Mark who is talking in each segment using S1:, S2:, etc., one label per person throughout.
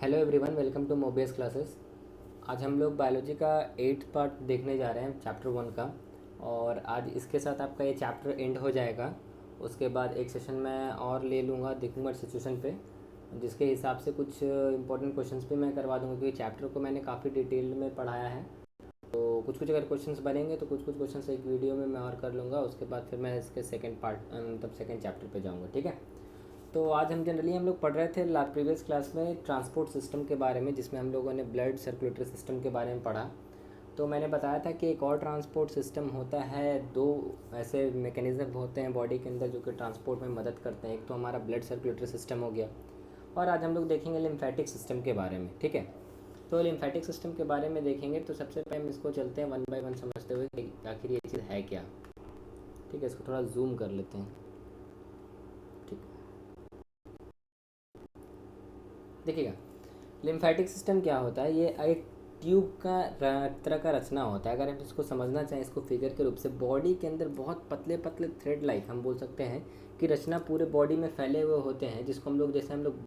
S1: Hello everyone, welcome to Mobius classes. आज हम लोग बायोलॉजी का 8th पार्ट देखने जा रहे हैं, चैप्टर 1 का। और आज इसके साथ आपका ये चैप्टर एंड हो जाएगा। उसके बाद एक सेशन मैं और ले लूँगा, देखूँगा सिचुएशन पे, जिसके हिसाब से कुछ इंपॉर्टेंट क्वेश्चंस भी मैं करवा दूँगा, क्योंकि चैप्टर को मैंने काफ़ी डिटेल में पढ़ाया है। तो कुछ कुछ अगर क्वेश्चंस बनेंगे तो कुछ कुछ क्वेश्चंस एक वीडियो में मैं और कर लूँगा। उसके बाद फिर मैं इसके सेकेंड पार्ट मतलब सेकेंड चैप्टर पे जाऊँगा, ठीक है। तो आज हम लोग पढ़ रहे थे प्रीवियस क्लास में ट्रांसपोर्ट सिस्टम के बारे में, जिसमें हम लोगों ने ब्लड सर्कुलेटरी सिस्टम के बारे में पढ़ा। तो मैंने बताया था कि एक और ट्रांसपोर्ट सिस्टम होता है, दो ऐसे मैकेनिज्म होते हैं बॉडी के अंदर जो कि ट्रांसपोर्ट में मदद करते हैं। एक तो हमारा ब्लड सर्कुलेटरी सिस्टम हो गया, और आज हम लोग देखेंगे लिम्फेटिक सिस्टम के बारे में, ठीक है। तो लिम्फेटिक सिस्टम के बारे में देखेंगे तो सबसे पहले हम इसको चलते हैं वन बाय वन समझते हुए कि आखिर ये चीज़ है क्या, ठीक है। इसको थोड़ा जूम कर लेते हैं, ठीक। देखिएगा, लिम्फेटिक सिस्टम क्या होता है। ये एक ट्यूब का तरह का रचना होता है। अगर हम इसको समझना चाहें, इसको फिगर के रूप से, बॉडी के अंदर बहुत पतले पतले थ्रेड लाइक हम बोल सकते हैं कि रचना पूरे बॉडी में फैले हुए होते हैं, जिसको हम लोग, जैसे हम लोग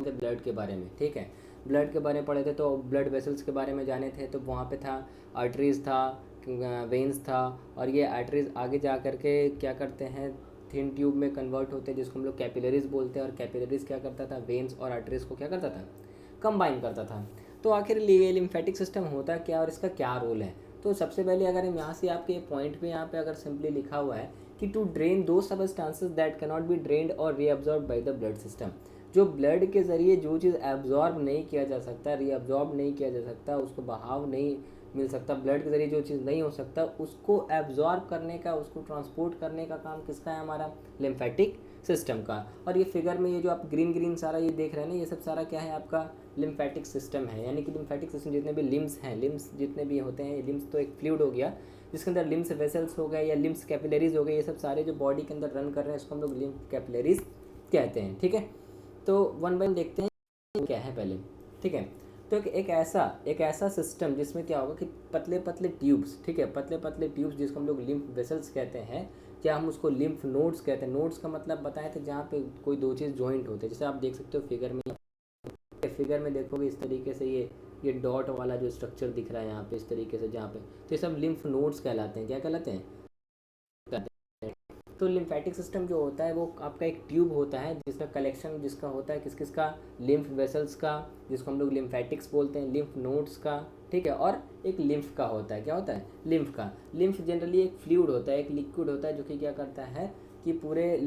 S1: ब्लड के बारे में, ठीक है, ब्लड के बारे में पढ़े थे तो ब्लड वेसल्स के बारे में जाने थे, तो वहाँ पे था आर्टरीज था, वेंस था। और ये आर्टरीज आगे जा करके क्या करते हैं, थिन ट्यूब में कन्वर्ट होते हैं, जिसको हम लोग कैपिलरीज बोलते हैं। और कैपिलरीज क्या करता था, वेंस और आर्टरीज को क्या करता था, कंबाइन करता था। तो आखिर ये लिम्फेटिक सिस्टम होता क्या और इसका क्या रोल है। तो सबसे पहले अगर हम यहाँ से आपके पॉइंट पे, यहाँ पे अगर सिंपली लिखा हुआ है कि टू ड्रेन दो substances that cannot be drained और reabsorb by the blood system. जो ब्लड के ज़रिए जो चीज़ एब्जॉर्ब नहीं किया जा सकता, रीअब्जॉर्ब नहीं किया जा सकता, उसको बहाव नहीं मिल सकता, ब्लड के ज़रिए जो चीज़ नहीं हो सकता, उसको एब्जॉर्ब करने का, उसको ट्रांसपोर्ट करने का काम किसका है, हमारा लिम्फेटिक सिस्टम का। और ये फिगर में ये जो आप ग्रीन ग्रीन सारा ये देख रहे हैं ना, ये सब सारा क्या है, आपका लिम्फेटिक सिस्टम है। यानी कि लिम्फेटिक सिस्टम जितने भी लिम्स हैं, लिम्स जितने भी होते हैं, लिम्स तो एक फ्लूइड हो गया जिसके अंदर लिम्स वेसल्स हो गए या लिम्स कैपिलरीज हो गए, ये सब सारे जो बॉडी के अंदर रन कर रहे हैं, इसको हम लोग लिम्फ कैपिलरीज कहते हैं, ठीक है। तो वन बाय वन देखते हैं क्या है पहले, ठीक है। तो एक ऐसा सिस्टम जिसमें क्या होगा कि पतले पतले ट्यूब्स, ठीक है, पतले पतले ट्यूब्स जिसको हम लोग लिम्फ वेसल्स कहते हैं, क्या हम उसको लिम्फ नोड्स कहते हैं। नोड्स का मतलब बताए थे जहाँ पे कोई दो चीज़ जॉइंट होते हैं, जैसे आप देख सकते हो फिगर में देखोगे इस तरीके से, ये डॉट वाला जो स्ट्रक्चर दिख रहा है यहाँ पे इस तरीके से, जहाँ पे, तो ये सब लिम्फ नोड्स कहलाते हैं। क्या कहलाते हैं, तो लिम्फेटिक सिस्टम जो होता है वो आपका एक ट्यूब होता है जिसका कलेक्शन जिसका होता है किस किस का, लिम्फ वेसल्स का, जिसको हम लोग लिम्फेटिक्स बोलते हैं, लिम्फ नोड्स का, ठीक है। और एक लिम्फ का होता है, क्या होता है, लिम्फ का। लिम्फ जनरली एक फ्लूइड होता है, एक लिक्विड होता है, जो कि क्या करता है कि पूरे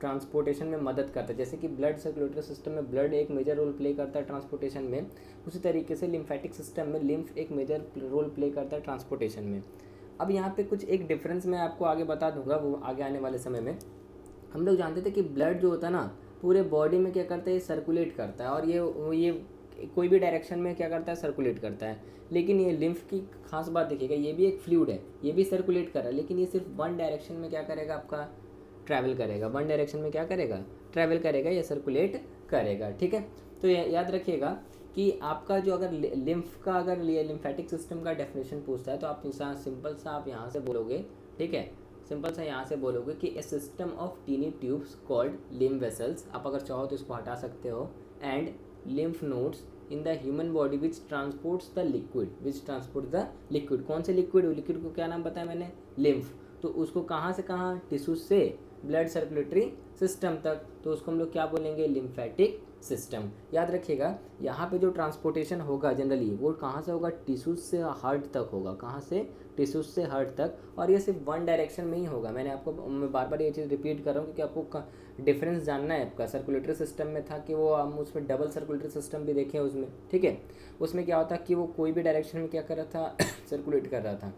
S1: ट्रांसपोर्टेशन में मदद करता है। जैसे कि ब्लड सर्कुलेटरी सिस्टम में ब्लड एक मेजर रोल प्ले करता है ट्रांसपोर्टेशन में, उसी तरीके से लिम्फेटिक सिस्टम में लिम्फ एक मेजर रोल प्ले करता है ट्रांसपोर्टेशन में। अब यहाँ पे कुछ एक डिफरेंस मैं आपको आगे बता दूंगा, वो आगे आने वाले समय में। हम लोग जानते थे कि ब्लड जो होता है ना, पूरे बॉडी में क्या करता है, सर्कुलेट करता है, और ये कोई भी डायरेक्शन में क्या करता है, सर्कुलेट करता है। लेकिन ये लिम्फ की खास बात देखिएगा, ये भी एक फ्लूइड है, ये भी सर्कुलेट कर रहा है, लेकिन ये सिर्फ वन डायरेक्शन में क्या करेगा, आपका ट्रैवल करेगा। वन डायरेक्शन में क्या करेगा, ट्रैवल करेगा या सर्कुलेट करेगा, ठीक है। तो याद रखिएगा कि आपका जो अगर लिम्फ का, अगर लिम्फेटिक सिस्टम का डेफिनेशन पूछता है तो आप सिंपल सा आप यहाँ से बोलोगे, ठीक है, सिंपल सा यहाँ से बोलोगे कि a system of tiny tubes called lymph vessels. आप अगर चाहो तो इसको हटा सकते हो, and lymph nodes in the human body which transports the liquid, which transport the liquid. कौन से लिक्विड, लिक्विड को क्या नाम बताया मैंने, लिम्फ। तो उसको कहाँ से कहाँ, टिश्यूज से ब्लड सर्कुलेटरी सिस्टम तक, तो उसको हम लोग क्या बोलेंगे, लिम्फेटिक सिस्टम। याद रखिएगा, यहाँ पे जो ट्रांसपोर्टेशन होगा जनरली वो कहाँ से होगा, टिश्यूज से हार्ट तक होगा। कहाँ से, टिश्यूज से हार्ट तक। और ये सिर्फ वन डायरेक्शन में ही होगा। मैं बार बार ये चीज़ रिपीट कर रहा हूँ क्योंकि आपको डिफरेंस जानना है। आपका सर्कुलेटरी सिस्टम में था कि वो हम उसमें डबल सर्कुलेटरी सिस्टम भी देखें उसमें, ठीक है। उसमें क्या होता कि वो कोई भी डायरेक्शन में क्या कर रहा था, सर्कुलेट कर रहा था।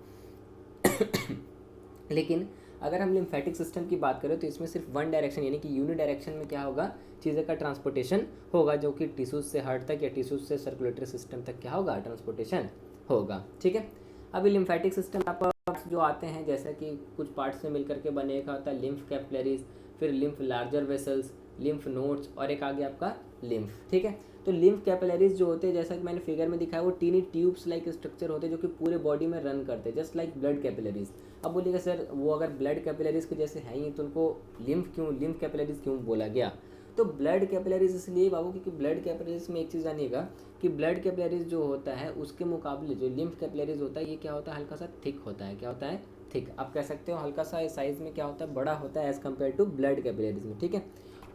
S1: लेकिन अगर हम लिम्फेटिक सिस्टम की बात करें तो इसमें सिर्फ वन डायरेक्शन यानी कि यूनि डायरेक्शन में क्या होगा, चीज़ें का ट्रांसपोर्टेशन होगा, जो कि टिश्यूज से हार्ट तक या टिश्यूज से सर्कुलेटरी सिस्टम तक क्या होगा, ट्रांसपोर्टेशन होगा, ठीक है। अभी लिम्फेटिक सिस्टम आप जो आते हैं, जैसा कि कुछ पार्ट्स से मिलकर के बने, एक होता है लिम्फ कैपिलरीज, फिर lymph larger vessels, lymph nodes, और एक आगे आपका लिम्फ, ठीक है। तो लिम्फ कैपिलरीज जो होते हैं, जैसा कि मैंने फिगर में दिखाया, वो टीनी ट्यूब्स लाइक स्ट्रक्चर होते हैं जो कि पूरे बॉडी में रन करते हैं, जस्ट लाइक ब्लड कैपिलरीज। अब बोलिएगा सर वो अगर ब्लड कैपिलरीज के जैसे हैं ही तो उनको लिम्फ कैपिलरीज क्यों बोला गया। तो ब्लड कैपिलरीज इसलिए बाबू क्योंकि ब्लड कैपिलरीज में एक चीज़ जानिएगा कि ब्लड कैपिलरीज जो होता है उसके मुकाबले जो लिम्फ कैपिलरीज होता है ये क्या होता है, हल्का सा थिक होता है। क्या होता है? थिक। आप कह सकते हो हल्का सा साइज में क्या होता है, बड़ा होता है as compare to blood capillaries में, ठीक है।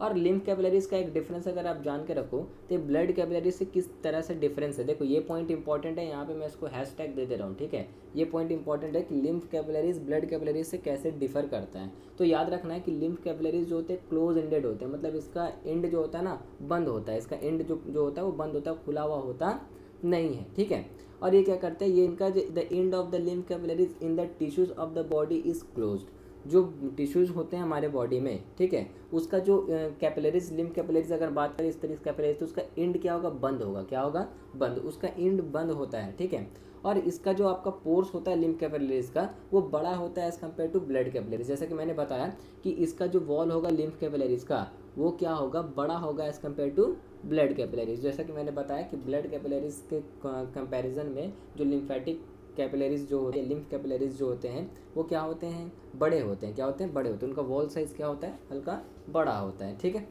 S1: और लिम्फ कैपिलरीज का एक डिफरेंस अगर आप जान के रखो तो ब्लड कैपिलरीज से किस तरह से डिफरेंस है, देखो ये पॉइंट इंपॉर्टेंट है, यहाँ पे मैं इसको हैशटैग दे रहा हूँ, ठीक है। ये पॉइंट इंपॉर्टेंट है कि लिम्फ कैपिलरीज ब्लड कैपिलरीज से कैसे डिफर करता है। तो याद रखना है कि लिम्फ कैपिलरीज जो होते हैं क्लोज एंडेड होते हैं, मतलब इसका एंड जो होता है ना बंद होता है, इसका एंड जो होता है वो बंद होता है, खुला हुआ होता नहीं है, ठीक है। और ये क्या करते हैं, ये इनका the end of the lymph capillaries in the tissues of the body is closed. जो टिश्यूज होते हैं हमारे बॉडी में, ठीक है, उसका जो कैपिलरीज लिम्फ कैपिलरीज अगर बात करें इस तरीके से कैपिलरीज, तो उसका एंड क्या होगा, बंद होगा। क्या होगा? बंद। उसका एंड बंद होता है, ठीक है। और इसका जो आपका पोर्स होता है लिम्फ कैपिलरीज का वो बड़ा होता है as compare to blood capillaries. जैसे कि मैंने बताया कि इसका जो वॉल होगा लिम्फ कैपिलरीज का वो क्या होगा, बड़ा होगा as compare to blood capillaries. जैसा कि मैंने बताया कि ब्लड कैपिलरीज के कंपैरिजन में जो लिम्फेटिक कैपिलरीज जो होते हैं, लिम्फ कैपिलरीज जो होते हैं वो क्या होते हैं, बड़े होते हैं। क्या होते हैं? बड़े होते हैं। उनका वॉल साइज़ क्या होता है, हल्का बड़ा होता है, ठीक है।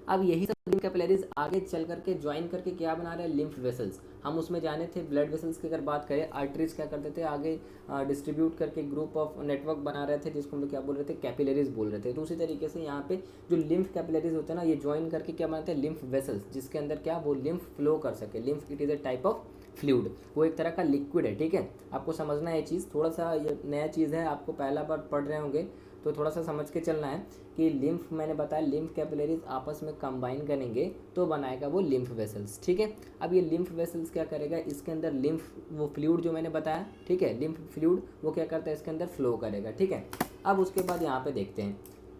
S1: अब यही सब लिम्फ कैपिलरीज आगे चल करके ज्वाइन करके क्या बना रहे हैं, लिम्फ वेसल्स। हम उसमें जाने थे ब्लड वेसल्स की अगर बात करें, आर्टरीज क्या करते थे, आगे डिस्ट्रीब्यूट करके ग्रुप ऑफ नेटवर्क बना रहे थे जिसको हम लोग क्या बोल रहे थे, कैपिलरीज बोल रहे थे। तो उसी तरीके से यहाँ पे जो लिम्फ कैपिलरीज होते हैं ना, ये ज्वाइन करके क्या बनाते हैं, लिम्फ वेसल्स, जिसके अंदर क्या वो लिम्फ फ्लो कर सके। Lymph it is a type of fluid, वो एक तरह का लिक्विड है, ठीक है। आपको समझना है ये चीज़, थोड़ा सा ये नया चीज़ है, आपको पहला बार पढ़ रहे होंगे तो थोड़ा सा समझ के चलना है कि लिम्फ, मैंने बताया लिम्फ कैपिलरीज आपस में कंबाइन करेंगे तो बनाएगा वो लिम्फ वेसल्स, ठीक है। अब ये लिम्फ वेसल्स क्या करेगा, इसके अंदर लिम्फ वो फ्लूइड जो मैंने बताया, ठीक है, लिम्फ फ्लूइड वो क्या करता है, इसके अंदर फ्लो करेगा, ठीक है। अब उसके बाद यहाँ पे देखते हैं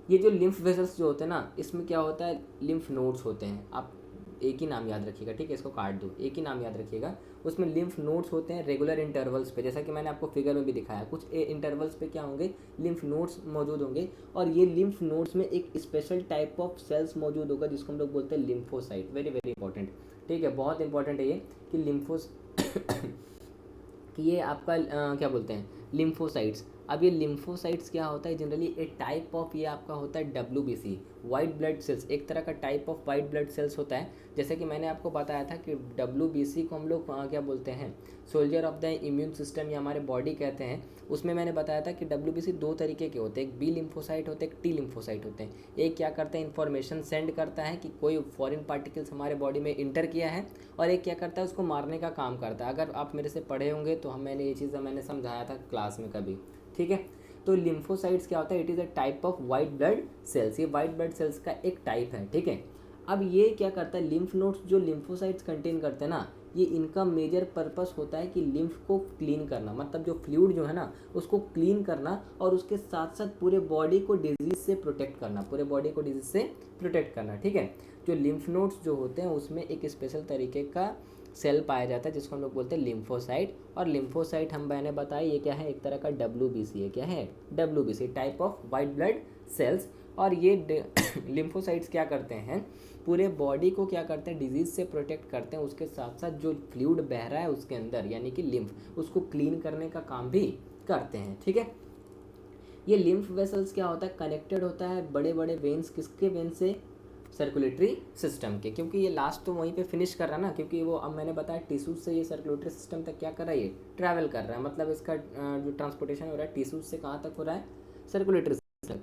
S1: ये जो लिम्फ वेसल्स जो होते हैं ना, इसमें क्या होता है, लिम्फ नोड्स होते हैं। आप एक ही नाम याद रखिएगा, ठीक है, इसको काट दो, एक ही नाम याद रखिएगा। उसमें लिम्फ नोड्स होते हैं रेगुलर इंटरवल्स पे, जैसा कि मैंने आपको फिगर में भी दिखाया, कुछ इंटरवल्स पे क्या होंगे, लिम्फ नोड्स मौजूद होंगे। और ये लिम्फ नोड्स में एक स्पेशल टाइप ऑफ सेल्स मौजूद होगा जिसको हम लोग बोलते हैं लिम्फोसाइट। वेरी वेरी इंपॉर्टेंट, ठीक है, बहुत इंपॉर्टेंट है ये कि लिम्फोस कि ये आपका क्या बोलते हैं, लिम्फोसाइट्स। अब ये लिम्फोसाइट्स क्या होता है, जनरली ए टाइप ऑफ, ये आपका होता है WBC, वाइट ब्लड सेल्स, एक तरह का type of white blood cells होता है। जैसे कि मैंने आपको बताया था कि WBC को हम लोग क्या बोलते हैं, soldier of the immune system या हमारे बॉडी कहते हैं। उसमें मैंने बताया था कि WBC दो तरीके के होते हैं, एक B लिम्फोसाइट होते हैं, एक T लिम्फोसाइट होते हैं। एक क्या करता है, इन्फॉर्मेशन सेंड करता है कि कोई फॉरेन पार्टिकल्स हमारे बॉडी में इंटर किया है, और एक क्या करता है, उसको मारने का काम करता है। अगर आप मेरे से पढ़े होंगे तो मैंने ये चीज़ मैंने समझाया था क्लास में कभी, ठीक है। तो लिम्फोसाइट्स क्या होता है, it is a type of white blood cells, ये वाइट ब्लड सेल्स का एक टाइप है, ठीक है। अब ये क्या करता है, लिम्फ नोड्स जो लिम्फोसाइट्स कंटेन करते हैं ना, ये इनका मेजर पर्पस होता है कि लिम्फ को क्लीन करना, मतलब जो फ्लूइड जो है ना उसको क्लीन करना, और उसके साथ साथ पूरे बॉडी को डिजीज से प्रोटेक्ट करना, पूरे बॉडी को डिजीज से प्रोटेक्ट करना, ठीक है। जो लिम्फ नोड्स जो होते हैं उसमें एक स्पेशल तरीके का सेल पाया जाता है जिसको हम लोग बोलते हैं लिम्फोसाइट। और लिम्फोसाइट हम मैंने बताया ये क्या है, एक तरह का WBC है। क्या है? WBC, type of white blood cells. और ये लिम्फोसाइट्स क्या करते हैं, पूरे बॉडी को क्या करते हैं, डिजीज से प्रोटेक्ट करते हैं, उसके साथ साथ जो फ्लूइड बह रहा है उसके अंदर यानी कि लिम्फ, उसको क्लीन करने का काम भी करते हैं, ठीक है। ये लिम्फ वेसल्स क्या होता है, कनेक्टेड होता है बड़े बड़े वेन्स, किसके वेन से, सर्कुलेटरी सिस्टम के, क्योंकि ये लास्ट तो वहीं पे फिनिश कर रहा है ना, क्योंकि वो अब मैंने बताया टिश्यूज से ये सर्कुलेटरी सिस्टम तक क्या कर रहा है, ये ट्रैवल कर रहा है, मतलब इसका जो ट्रांसपोर्टेशन हो रहा है टिश्यूज से कहाँ तक हो रहा है, सर्कुलेटरी सिस्टम।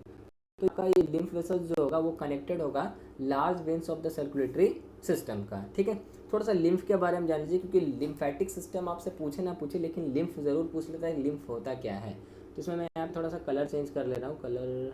S1: तो इसका ये लिम्फ वेसल्स जो होगा वो कनेक्टेड होगा large veins of the circulatory system का, ठीक है। थोड़ा सा लिम्फ के बारे में जान लीजिए, क्योंकि लिम्फेटिक सिस्टम आपसे पूछे ना पूछे लेकिन लिम्फ ज़रूर पूछ लेता है लिम्फ होता क्या है। तो इसमें मैं यहाँ थोड़ा सा कलर चेंज कर ले रहा हूँ, कलर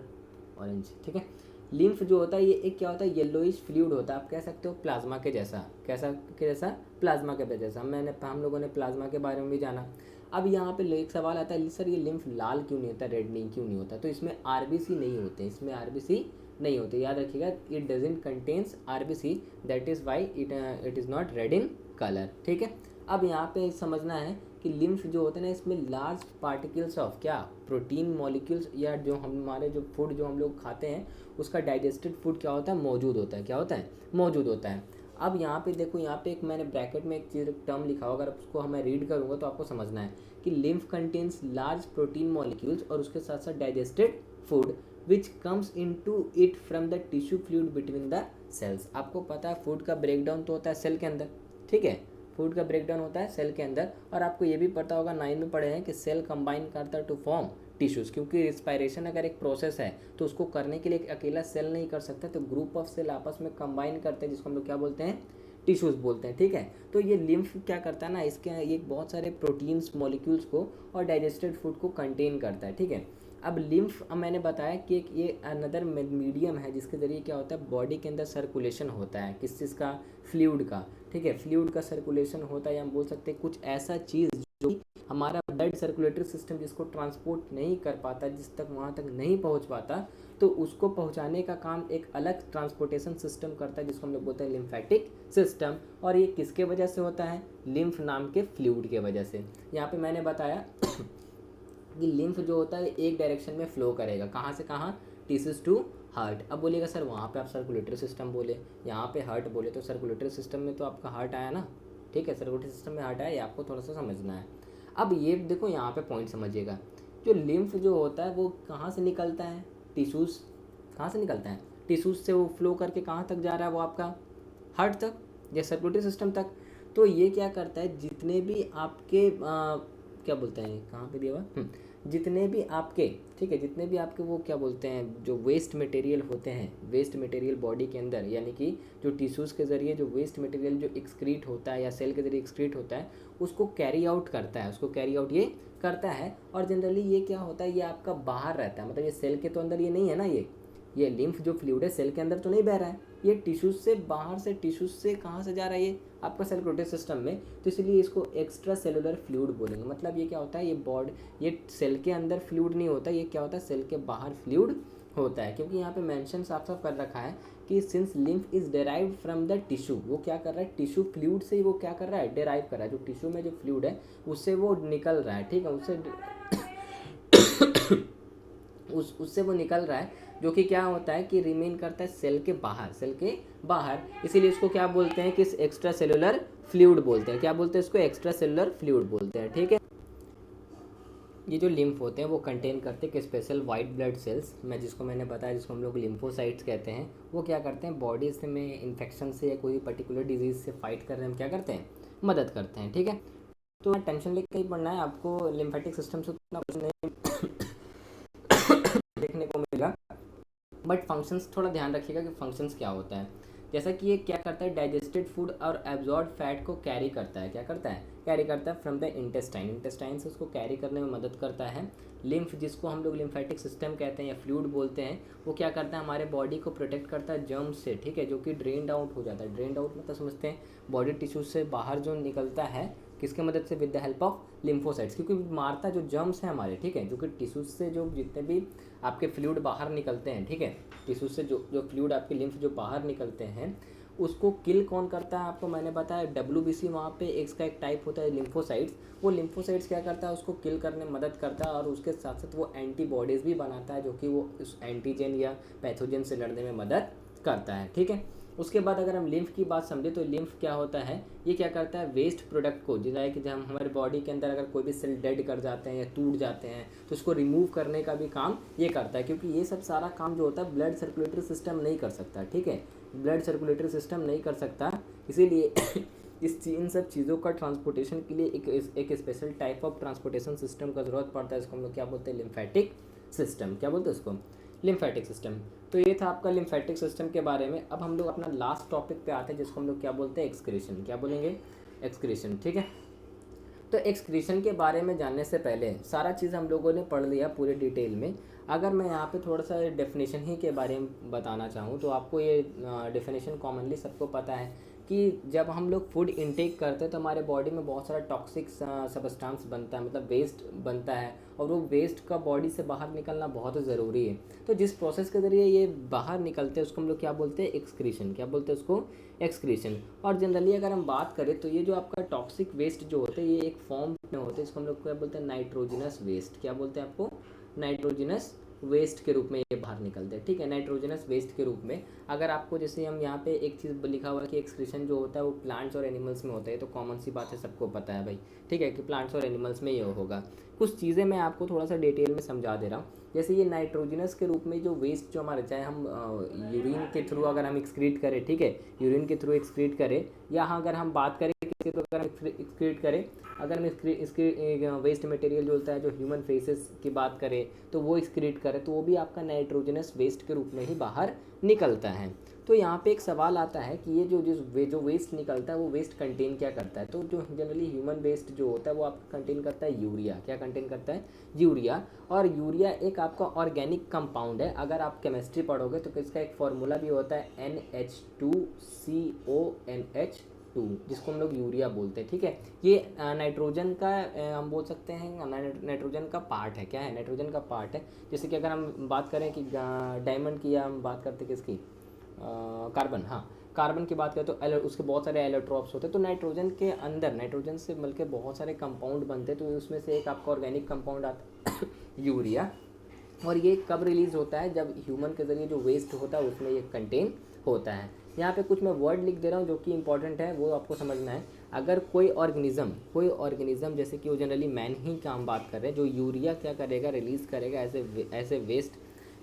S1: ऑरेंज, ठीक है। लिम्फ जो होता है ये एक क्या होता है, येलोइश फ्लूइड होता है, आप कह सकते हो प्लाज्मा के जैसा, कैसा के जैसा, प्लाज्मा के जैसा। हम लोगों ने प्लाज्मा के बारे में भी जाना। अब यहाँ पे एक सवाल आता है, सर ये लिम्फ लाल क्यों नहीं होता, रेड नहीं क्यों नहीं होता, तो इसमें RBC नहीं होते, इसमें RBC नहीं होते, याद रखिएगा, it doesn't contains RBC, that is why it is not red in colour, ठीक है। अब यहाँ पे समझना है कि लिम्फ जो होते हैं ना, इसमें लार्ज पार्टिकल्स ऑफ क्या, प्रोटीन मॉलिक्यूल्स, या जो हमारे जो फूड जो हम लोग खाते हैं उसका डाइजेस्टेड फूड क्या होता है, मौजूद होता है। क्या होता है, मौजूद होता है। अब यहाँ पे देखो, यहाँ पे एक मैंने ब्रैकेट में एक चीज़ टर्म लिखा होगा, अगर उसको मैं रीड करूँगा तो आपको समझना है कि lymph contains large protein molecules और उसके साथ साथ digested food which comes into it from the tissue fluid between the cells. आपको पता है फूड का ब्रेकडाउन तो होता है सेल के अंदर, ठीक है, फूड का ब्रेकडाउन होता है सेल के अंदर। और आपको ये भी पता होगा 9 में पढ़े हैं कि सेल कंबाइन करता है टू फॉर्म टिश्यूज़, क्योंकि रिस्पायरेशन अगर एक प्रोसेस है तो उसको करने के लिए एक अकेला सेल नहीं कर सकता, तो ग्रुप ऑफ सेल आपस में कंबाइन करते हैं, जिसको हम लोग क्या बोलते हैं, टिश्यूज़ बोलते हैं, ठीक है। तो ये लिम्फ क्या करता है ना, इसके ये बहुत सारे प्रोटीन्स मॉलिक्यूल्स को और डाइजेस्टेड फूड को कंटेन करता है, ठीक है। अब लिम्फ, अब मैंने बताया कि एक ये अनदर मीडियम है जिसके ज़रिए क्या होता है, बॉडी के अंदर सर्कुलेशन होता है, किस चीज़ का, फ्लूइड का, ठीक है, फ्लूइड का सर्कुलेशन होता है, या हम बोल सकते हैं कुछ ऐसा चीज़ जो हमारा ब्लड सर्कुलेटरी सिस्टम जिसको ट्रांसपोर्ट नहीं कर पाता, जिस तक वहाँ तक नहीं पहुँच पाता, तो उसको पहुँचाने का काम एक अलग ट्रांसपोर्टेशन सिस्टम करता है, जिसको हम लोग बोलते हैं लिम्फेटिक सिस्टम। और ये किसके वजह से होता है, लिम्फ नाम के फ्लूइड के वजह से। यहाँ पे मैंने बताया कि लिम्फ जो होता है एक डायरेक्शन में फ्लो करेगा, कहाँ से कहाँ, टिश्यूज टू हार्ट। अब बोलिएगा सर वहाँ पे आप सर्कुलेटरी सिस्टम बोले, यहाँ पे हार्ट बोले, तो सर्कुलेटरी सिस्टम में तो आपका हार्ट आया ना, ठीक है, सर्कुलेटरी सिस्टम में हार्ट आया, ये आपको थोड़ा सा समझना है। अब ये देखो यहाँ पे पॉइंट समझिएगा, जो लिम्फ जो होता है वो कहाँ से निकलता है, टिश्यूज़, कहाँ से निकलता है, टिश्यूज़ से वो फ्लो करके कहाँ तक जा रहा है, वो आपका हार्ट तक या सर्कुलेटरी सिस्टम तक। तो ये क्या करता है, जितने भी आपके क्या बोलते हैं, कहाँ पे दिया हुआ, जितने भी आपके, ठीक है, जितने भी आपके वो क्या बोलते हैं, जो वेस्ट मटेरियल होते हैं, वेस्ट मटेरियल बॉडी के अंदर, यानी कि जो टिश्यूज़ के ज़रिए जो वेस्ट मटेरियल जो एक्सक्रीट होता है या सेल के ज़रिए एक्सक्रीट होता है, उसको कैरी आउट करता है, उसको कैरी आउट ये करता है। और जनरली ये क्या होता है, ये आपका बाहर रहता है, मतलब ये सेल के तो अंदर ये नहीं है ना, ये लिम्फ जो फ्लूइड है सेल के अंदर तो नहीं बह रहा है, ये टिश्यूज से बाहर से, टिश्यूज से कहाँ से जा रहा है, ये आपका सर्कुलेटरी सिस्टम में, तो इसलिए इसको एक्स्ट्रा सेलुलर फ्लूइड बोलेंगे। मतलब ये क्या होता है, ये सेल के अंदर फ्लूइड नहीं होता, ये क्या होता है, सेल के बाहर फ्लूइड होता है। क्योंकि यहाँ पे मेंशन साफ साफ कर रखा है कि since lymph is derived from the tissue, वो क्या कर रहा है, टिश्यू फ्लूइड से ही वो क्या कर रहा है, डेराइव कर रहा है, जो टिश्यू में जो फ्लूइड है उससे वो निकल रहा है, ठीक है, उससे वो निकल रहा है, जो कि क्या होता है कि रिमेन करता है सेल के बाहर, सेल के बाहर। इसीलिए इसको क्या बोलते हैं कि एक्स्ट्रा सेलुलर फ्लूइड बोलते हैं, क्या बोलते हैं इसको, एक्स्ट्रा सेलुलर फ्लूइड बोलते हैं, ठीक है। ये जो लिम्फ होते हैं वो कंटेन करते हैं कि स्पेशल वाइट ब्लड सेल्स, मैं जिसको मैंने बताया, जिसको हम लोग लिम्फोसाइट्स कहते हैं, वो क्या करते हैं, बॉडी से में इन्फेक्शन से या कोई पर्टिकुलर डिजीज से फाइट करने में क्या करते हैं, मदद करते हैं, ठीक है। तो टेंशन लेके ही पढ़ना है आपको, लिम्फेटिक सिस्टम से उतना कुछ नहीं देखने को मिलेगा, बट फंक्शंस थोड़ा ध्यान रखिएगा कि फंक्शंस क्या होता है। जैसा कि ये क्या करता है, डाइजेस्टेड फूड और एब्जॉर्ब फैट को कैरी करता है, क्या करता है, कैरी करता है फ्रॉम द इंटेस्टाइन, इंटेस्टाइन से उसको कैरी करने में मदद करता है। लिम्फ, जिसको हम लोग लिम्फेटिक सिस्टम कहते हैं या फ्लूइड बोलते हैं, वो क्या करता है, हमारे बॉडी को प्रोटेक्ट करता है जर्म्स से, ठीक है, जो कि ड्रेन्ड आउट हो जाता है। ड्रेन्ड आउट मतलब समझते हैं, बॉडी टिश्यूज से बाहर जो निकलता है, किसके मदद से, with the help of lymphocytes, क्योंकि मारता जो जर्म्स हैं हमारे, ठीक है, जो कि टिश्यूज से जो जितने भी आपके फ्लूइड बाहर निकलते हैं, ठीक है, टिश्यूज से जो फ्लूइड आपके लिम्फ जो बाहर निकलते हैं, उसको किल कौन करता है, आपको मैंने बताया WBC, वहाँ पे इसका एक टाइप होता है लिम्फोसाइट्स, वो लिम्फोसाइट्स क्या करता है, उसको किल करने में मदद करता है, और उसके साथ साथ वो एंटीबॉडीज़ भी बनाता है, जो कि वो उस एंटीजन या पैथोजन से लड़ने में मदद करता है, ठीक है। उसके बाद अगर हम लिम्फ की बात समझे, तो लिम्फ क्या होता है, ये क्या करता है, वेस्ट प्रोडक्ट को, जैसे कि जब हम हमारे बॉडी के अंदर अगर कोई भी सेल डेड कर जाते हैं या टूट जाते हैं, तो उसको रिमूव करने का भी काम ये करता है, क्योंकि ये सब सारा काम जो होता है ब्लड सर्कुलेटरी सिस्टम नहीं कर सकता, ठीक है, ब्लड सर्कुलेटरी सिस्टम नहीं कर सकता, इसीलिए इन सब चीज़ों का ट्रांसपोर्टेशन के लिए एक special type of transportation system का ज़रूरत पड़ता है, इसको हम लोग क्या बोलते हैं, लिम्फेटिक सिस्टम, क्या बोलते हैं इसको, लिम्फेटिक सिस्टम। तो ये था आपका लिम्फेटिक सिस्टम के बारे में। अब हम लोग अपना लास्ट टॉपिक पे आते हैं, जिसको हम लोग क्या बोलते हैं, एक्सक्रीशन, क्या बोलेंगे, एक्सक्रीशन, ठीक है। तो एक्सक्रीशन के बारे में जानने से पहले सारा चीज़ हम लोगों ने पढ़ लिया पूरे डिटेल में। अगर मैं यहाँ पे थोड़ा सा डेफिनेशन ही के बारे में बताना चाहूँ, तो आपको ये डेफिनेशन कॉमनली सबको पता है कि जब हम लोग फूड इनटेक करते हैं तो हमारे बॉडी में बहुत सारा टॉक्सिक सब्सटेंस बनता है, मतलब वेस्ट बनता है, और वो वेस्ट का बॉडी से बाहर निकलना बहुत ज़रूरी है। तो जिस प्रोसेस के ज़रिए ये बाहर निकलते हैं उसको हम लोग क्या बोलते हैं, एक्सक्रीशन, क्या बोलते हैं उसको, एक्सक्रीशन। और जनरली अगर हम बात करें तो ये जो आपका टॉक्सिक वेस्ट जो होते हैं, ये एक फॉर्म में होते हैं, इसको हम लोग क्या बोलते हैं, नाइट्रोजनस वेस्ट, क्या बोलते हैं आपको, नाइट्रोजनस वेस्ट के रूप में ये बाहर निकलते हैं, ठीक है, नाइट्रोजनस वेस्ट के रूप में। अगर आपको जैसे हम यहाँ पे एक चीज़ लिखा हुआ है कि एक्सक्रीशन जो होता है वो प्लांट्स और एनिमल्स में होता है, तो कॉमन सी बात है, सबको पता है भाई, ठीक है, कि प्लांट्स और एनिमल्स में ये होगा। कुछ चीज़ें मैं आपको थोड़ा सा डिटेल में समझा दे रहा हूँ। जैसे ये नाइट्रोजनस के रूप में जो वेस्ट जो हमारे, चाहे हम यूरिन के थ्रू अगर हम एक्सक्रीट करें, ठीक है, यूरिन के थ्रू एक्सक्रीट करें, या अगर हम बात करें किसी तो अगर हम एक्सक्रीट करें, अगर हम इसके वेस्ट मटेरियल जो होता है, जो ह्यूमन फेसेस की बात करें तो वो एक्सक्रीट करें, तो वो भी आपका नाइट्रोजनस वेस्ट के रूप में ही बाहर निकलता है। तो यहाँ पे एक सवाल आता है कि ये जो वेस्ट निकलता है वो वेस्ट कंटेन क्या करता है। तो जो जनरली ह्यूमन वेस्ट जो होता है वो आपका कंटेन करता है यूरिया। क्या कंटेन करता है? यूरिया। और यूरिया एक आपका ऑर्गेनिक कंपाउंड है। अगर आप केमिस्ट्री पढ़ोगे तो इसका एक फार्मूला भी होता है NH2CONH2, जिसको हम लोग यूरिया बोलते हैं, ठीक है। ये नाइट्रोजन का हम बोल सकते हैं नाइट्रोजन का पार्ट है। क्या है? नाइट्रोजन का पार्ट है। जैसे कि अगर हम बात करें कि डायमंड की, या हम बात करते किसकी, कार्बन, हाँ, कार्बन की बात करें तो उसके बहुत सारे एलोट्रॉप्स होते हैं। तो नाइट्रोजन के अंदर, नाइट्रोजन से मिलकर बहुत सारे कंपाउंड बनते हैं, तो उसमें से एक आपका ऑर्गेनिक कंपाउंड आता है यूरिया। और ये कब रिलीज होता है? जब ह्यूमन के ज़रिए जो वेस्ट होता है उसमें ये कंटेन होता है। यहाँ पे कुछ मैं वर्ड लिख दे रहा हूँ जो कि इंपॉर्टेंट है, वो आपको समझना है। अगर कोई ऑर्गेनिज्म जैसे कि वो जनरली मैन ही का हम बात कर रहे हैं, जो यूरिया क्या करेगा, रिलीज़ करेगा एज ए वेस्ट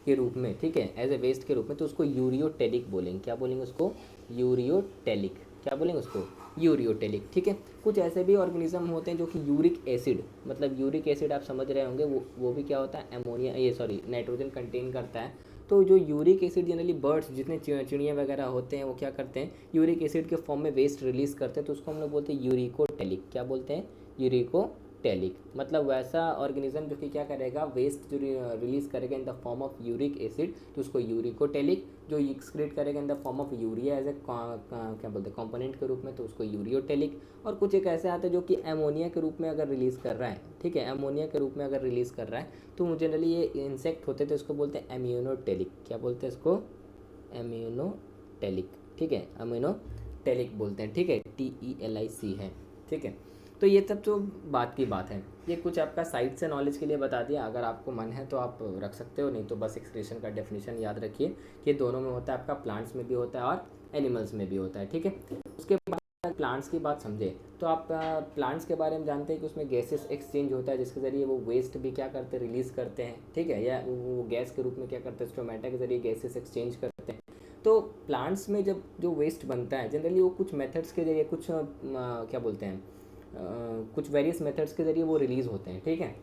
S1: के रूप में, ठीक है, एज ए वेस्ट के रूप में, तो उसको यूरियोटेलिक बोलेंगे। क्या बोलेंगे उसको? यूरियोटेलिक। क्या बोलेंगे उसको? यूरियोटेलिक, ठीक है। कुछ ऐसे भी ऑर्गेनिज्म होते हैं जो कि यूरिक एसिड, मतलब यूरिक एसिड आप समझ रहे होंगे, वो भी क्या होता है? अमोनिया, ये सॉरी, नाइट्रोजन कंटेन करता है। तो जो यूरिक एसिड जनरली बर्ड्स, जितने चिड़िया वगैरह होते हैं, वो क्या करते हैं? यूरिक एसिड के फॉर्म में वेस्ट रिलीज़ करते हैं, तो उसको हम लोग बोलते हैं यूरिकोटेलिक। क्या बोलते हैं? यूरिकोटेलिक। मतलब वैसा ऑर्गेनिज्म जो कि क्या करेगा, वेस्ट जो रिलीज़ करेगा in the form of uric acid, तो उसको यूरिकोटेलिक। जो एक्सक्रीट करेगा in the form of urea as a क्या बोलते हैं, कंपोनेंट के रूप में, तो उसको यूरियोटेलिक। और कुछ एक ऐसे आते हैं जो कि एमोनिया के रूप में अगर रिलीज़ कर रहा है, ठीक है, एमोनिया के रूप में अगर रिलीज़ कर रहा है, तो जनरली ये इंसेक्ट होते थे, इसको बोलते हैं एम्यूनोटेलिक। क्या बोलते हैं इसको? एम्यूनोटेलिक, ठीक है, एम्यूनोटेलिक बोलते हैं, ठीक है, TELIC है, ठीक है। तो ये सब तो बात की बात है। ये कुछ आपका साइड से नॉलेज के लिए बता दिया, अगर आपको मन है तो आप रख सकते हो, नहीं तो बस एक्सक्रीशन का डेफिनेशन याद रखिए कि दोनों में होता है, आपका प्लांट्स में भी होता है और एनिमल्स में भी होता है, ठीक है। उसके बाद प्लांट्स की बात समझे तो आप प्लांट्स के बारे में जानते हैं कि उसमें गैसेस एक्सचेंज होता है, जिसके ज़रिए वो वेस्ट भी क्या करते हैं, रिलीज़ करते हैं, ठीक है, या वो गैस के रूप में क्या करते हैं, स्टोमेटा के ज़रिए गैसेस एक्सचेंज करते हैं। तो प्लांट्स में जब जो वेस्ट बनता है जनरली वो कुछ मेथड्स के जरिए, कुछ क्या बोलते हैं, कुछ वेरियस मेथड्स के ज़रिए वो रिलीज़ होते हैं, ठीक है।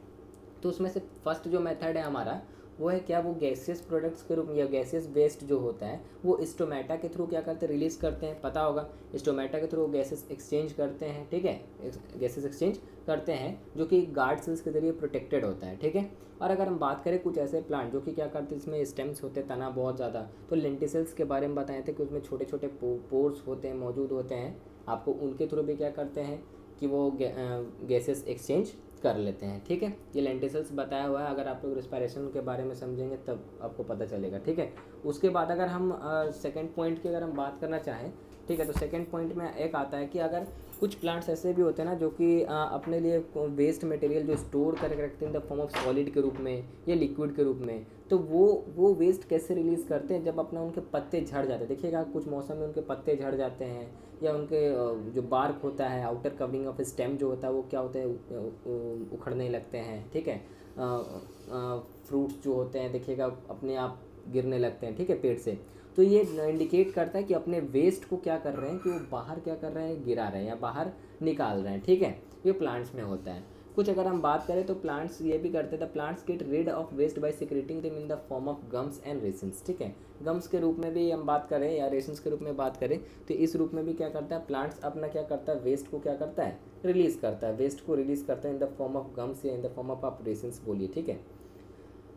S1: तो उसमें से फर्स्ट जो मेथड है हमारा, वो है क्या, वो गैसियस प्रोडक्ट्स के रूप में, या गैसियस वेस्ट जो होता है वो स्टोमेटा के थ्रू क्या करते हैं, रिलीज़ करते हैं। पता होगा स्टोमेटा के थ्रू गैसेस एक्सचेंज करते हैं, ठीक है, गैसेस एक्सचेंज करते हैं, जो कि गार्ड सेल्स के ज़रिए प्रोटेक्टेड होता है, ठीक है। और अगर हम बात करें कुछ ऐसे प्लांट जो कि क्या करते हैं, इसमें स्टेम्स होते हैं, तना बहुत ज़्यादा, तो लेंटिसल्स के बारे में बताए थे कि उसमें छोटे छोटे पोर्स होते हैं, मौजूद होते हैं, आपको उनके थ्रू भी क्या करते हैं कि वो गैसेस एक्सचेंज कर लेते हैं, ठीक है। ये लेंटिसल्स बताया हुआ है, अगर आप लोग रिस्पायरेशन के बारे में समझेंगे तब आपको पता चलेगा, ठीक है। उसके बाद अगर हम सेकंड पॉइंट की अगर हम बात करना चाहें, ठीक है, तो सेकंड पॉइंट में एक आता है कि अगर कुछ प्लांट्स ऐसे भी होते हैं ना जो कि अपने लिए वेस्ट मटेरियल जो स्टोर करके रखते हैं इन द फॉर्म ऑफ सॉलिड के रूप में या लिक्विड के रूप में, तो वो वेस्ट कैसे रिलीज़ करते हैं, जब अपना उनके पत्ते झड़ जाते हैं। देखिएगा कुछ मौसम में उनके पत्ते झड़ जाते हैं, या उनके जो बार्क होता है, आउटर कवरिंग ऑफ स्टेम जो होता है, वो क्या होते हैं, उखड़ने लगते हैं, ठीक है। फ्रूट्स जो होते हैं देखिएगा अपने आप गिरने लगते हैं, ठीक है, पेड़ से। तो ये इंडिकेट करता है कि अपने वेस्ट को क्या कर रहे हैं, कि वो बाहर क्या कर रहे हैं, गिरा रहे हैं या बाहर निकाल रहे हैं, ठीक है। ये प्लांट्स में होता है। कुछ अगर हम बात करें तो प्लांट्स ये भी करते हैं, the plants get rid of waste by secreting them in the form of gums and resins, ठीक है। गम्स के रूप में भी हम बात करें या रेसिन्स के रूप में बात करें, तो इस रूप में भी क्या करता है, प्लांट्स अपना क्या करता है, वेस्ट को क्या करता है, रिलीज़ करता है, वेस्ट को रिलीज़ करता है इन द फॉर्म ऑफ गम्स या इन द फॉर्म ऑफ आप रेसिन्स बोलिए, ठीक है।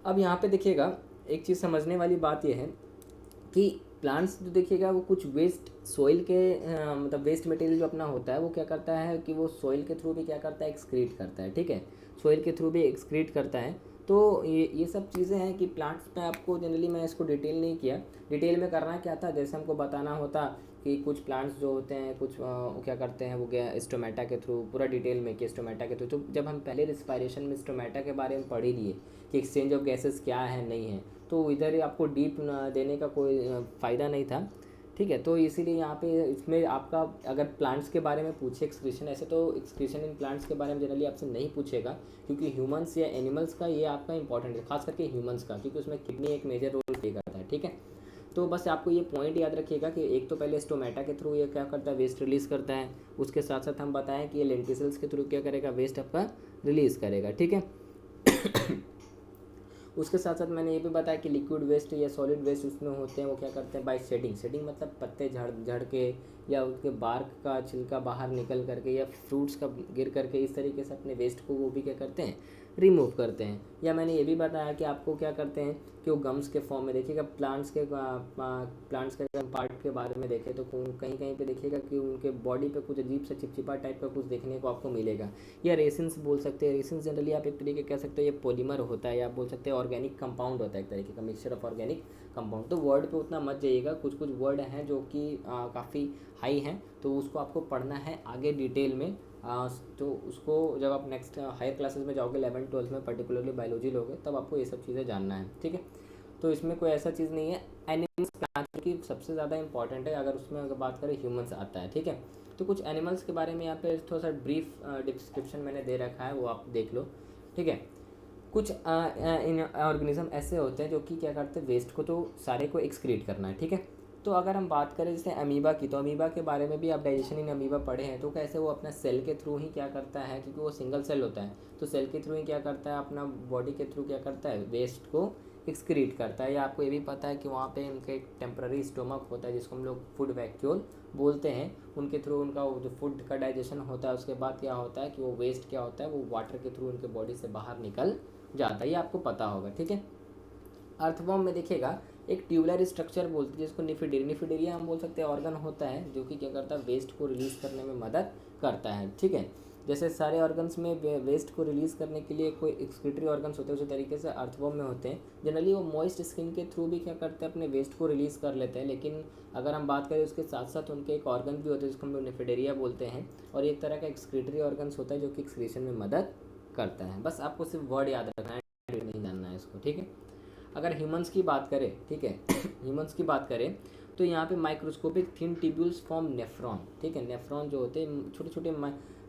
S1: अब यहाँ पे देखिएगा एक चीज़ समझने वाली बात यह है कि प्लांट्स जो देखिएगा वो कुछ वेस्ट सॉइल के मतलब वेस्ट मटेरियल जो अपना होता है वो क्या करता है कि वो सॉइल के थ्रू भी क्या करता है, एक्सक्रीट करता है, ठीक है, सॉइल के थ्रू भी एक्सक्रीट करता है। तो ये सब चीज़ें हैं कि प्लांट्स में आपको जनरली मैं इसको डिटेल नहीं किया, डिटेल में करना क्या था, जैसे हमको बताना होता कि कुछ प्लांट्स जो होते हैं कुछ क्या करते हैं, वो गया स्टोमेटा के थ्रू, पूरा डिटेल में कि स्टोमेटा के थ्रू। तो जब हम पहले रिस्पायरेशन में स्टोमेटा के बारे में पढ़ ही लिए कि एक्सचेंज ऑफ गैसेस क्या है नहीं है, तो इधर आपको डीप देने का कोई फ़ायदा नहीं था, ठीक है। तो इसीलिए यहाँ पे इसमें आपका अगर प्लांट्स के बारे में पूछे एक्सक्रीशन, ऐसे तो एक्सक्रीशन इन प्लांट्स के बारे में जनरली आपसे नहीं पूछेगा, क्योंकि ह्यूमंस या एनिमल्स का ये आपका इंपॉर्टेंट है, खास करके ह्यूमंस का, क्योंकि उसमें किडनी एक मेजर रोल प्ले करता है। ठीक है, तो बस आपको ये पॉइंट याद रखिएगा कि एक तो पहले स्टोमेटा के थ्रू ये क्या करता है, वेस्ट रिलीज़ करता है। उसके साथ साथ हम बताएं कि ये लेंटिसल्स के थ्रू क्या करेगा, वेस्ट आपका रिलीज़ करेगा। ठीक है उसके साथ साथ मैंने ये भी बताया कि लिक्विड वेस्ट या सॉलिड वेस्ट उसमें होते हैं, वो क्या करते हैं बाय शेडिंग। शेडिंग मतलब पत्ते झड़ झड़ के या उसके बार्क का छिलका बाहर निकल करके या फ्रूट्स का गिर करके इस तरीके से अपने वेस्ट को वो भी क्या करते हैं, रिमूव करते हैं। या मैंने ये भी बताया कि आपको क्या करते हैं कि वो गम्स के फॉर्म में देखिएगा, प्लांट्स के पार्ट के बारे में देखें तो कहीं कहीं पे देखिएगा कि उनके बॉडी पे कुछ अजीब सा चिपचिपा टाइप का कुछ देखने को आपको मिलेगा, या रेसिन्स बोल सकते हैं। रेसिन्स जनरली आप एक तरीके कह सकते हो ये पॉलीमर होता है, या आप बोल सकते हैं ऑर्गेनिक कंपाउंड होता है, एक तरीके का मिक्सचर ऑफ ऑर्गेनिक कंपाउंड। तो वर्ड पे उतना मत जाइएगा, कुछ कुछ वर्ड हैं जो कि काफ़ी हाई हैं, तो उसको आपको पढ़ना है आगे डिटेल में। तो उसको जब आप नेक्स्ट हायर क्लासेस में जाओगे 11th-12th में, पर्टिकुलरली बायोलॉजी लोगे, तब आपको ये सब चीज़ें जानना है। ठीक है, तो इसमें कोई ऐसा चीज़ नहीं है। एनिमल्स प्लांट्स की सबसे ज़्यादा इंपॉर्टेंट है, अगर उसमें अगर बात करें ह्यूमंस आता है। ठीक है, तो कुछ एनिमल्स के बारे में यहाँ पे थोड़ा सा ब्रीफ डिस्क्रिप्शन मैंने दे रखा है, वो आप देख लो। ठीक है, कुछ ऑर्गेनिज्म ऐसे होते हैं जो कि क्या करते हैं, वेस्ट को तो सारे को एक्सक्रीट करना है। ठीक है, तो अगर हम बात करें जैसे अमीबा की, तो अमीबा के बारे में भी आप डाइजेशन इन अमीबा पढ़े हैं, तो कैसे वो अपना सेल के थ्रू ही क्या करता है, क्योंकि वो सिंगल सेल होता है, तो सेल के थ्रू ही क्या करता है, अपना बॉडी के थ्रू क्या करता है, वेस्ट को एक्सक्रीट करता है। या आपको ये भी पता है कि वहाँ पे उनका एक टेम्पररी स्टोमक होता है जिसको हम लोग फूड वैक्यूल बोलते हैं, उनके थ्रू उनका जो फूड का डाइजेशन होता है, उसके बाद क्या होता है कि वो वेस्ट क्या होता है, वो वाटर के थ्रू उनके बॉडी से बाहर निकल जाता है, ये आपको पता होगा। ठीक है, अर्थवॉर्म में देखिएगा एक ट्यूबुलर स्ट्रक्चर बोलते हैं जिसको निफिडेरिया हम बोल सकते हैं, ऑर्गन होता है जो कि क्या करता है, वेस्ट को रिलीज़ करने में मदद करता है। ठीक है, जैसे सारे ऑर्गन्स में वेस्ट को रिलीज़ करने के लिए कोई एक्सक्रीटरी ऑर्गन्स होते हैं, उसी तरीके से अर्थवॉर्म में होते हैं। जनरली वो मॉइस्ट स्किन के थ्रू भी क्या करते हैं, अपने वेस्ट को रिलीज़ कर लेते हैं। लेकिन अगर हम बात करें उसके साथ साथ उनके एक ऑर्गन भी होते हैं जिसको हम लोग निफिडेरिया बोलते हैं, और एक तरह का एक्सक्रीटरी ऑर्गन्स होता है जो कि एक्सक्रीशन में मदद करता है। बस आपको सिर्फ वर्ड याद रखना है, नहीं जानना है इसको। ठीक है, अगर ह्यूमंस की बात करें, ठीक है ह्यूमंस की बात करें तो यहाँ पे microscopic thin tubules form nephron. ठीक है, नेफ्रॉन जो होते हैं छोटे छोटे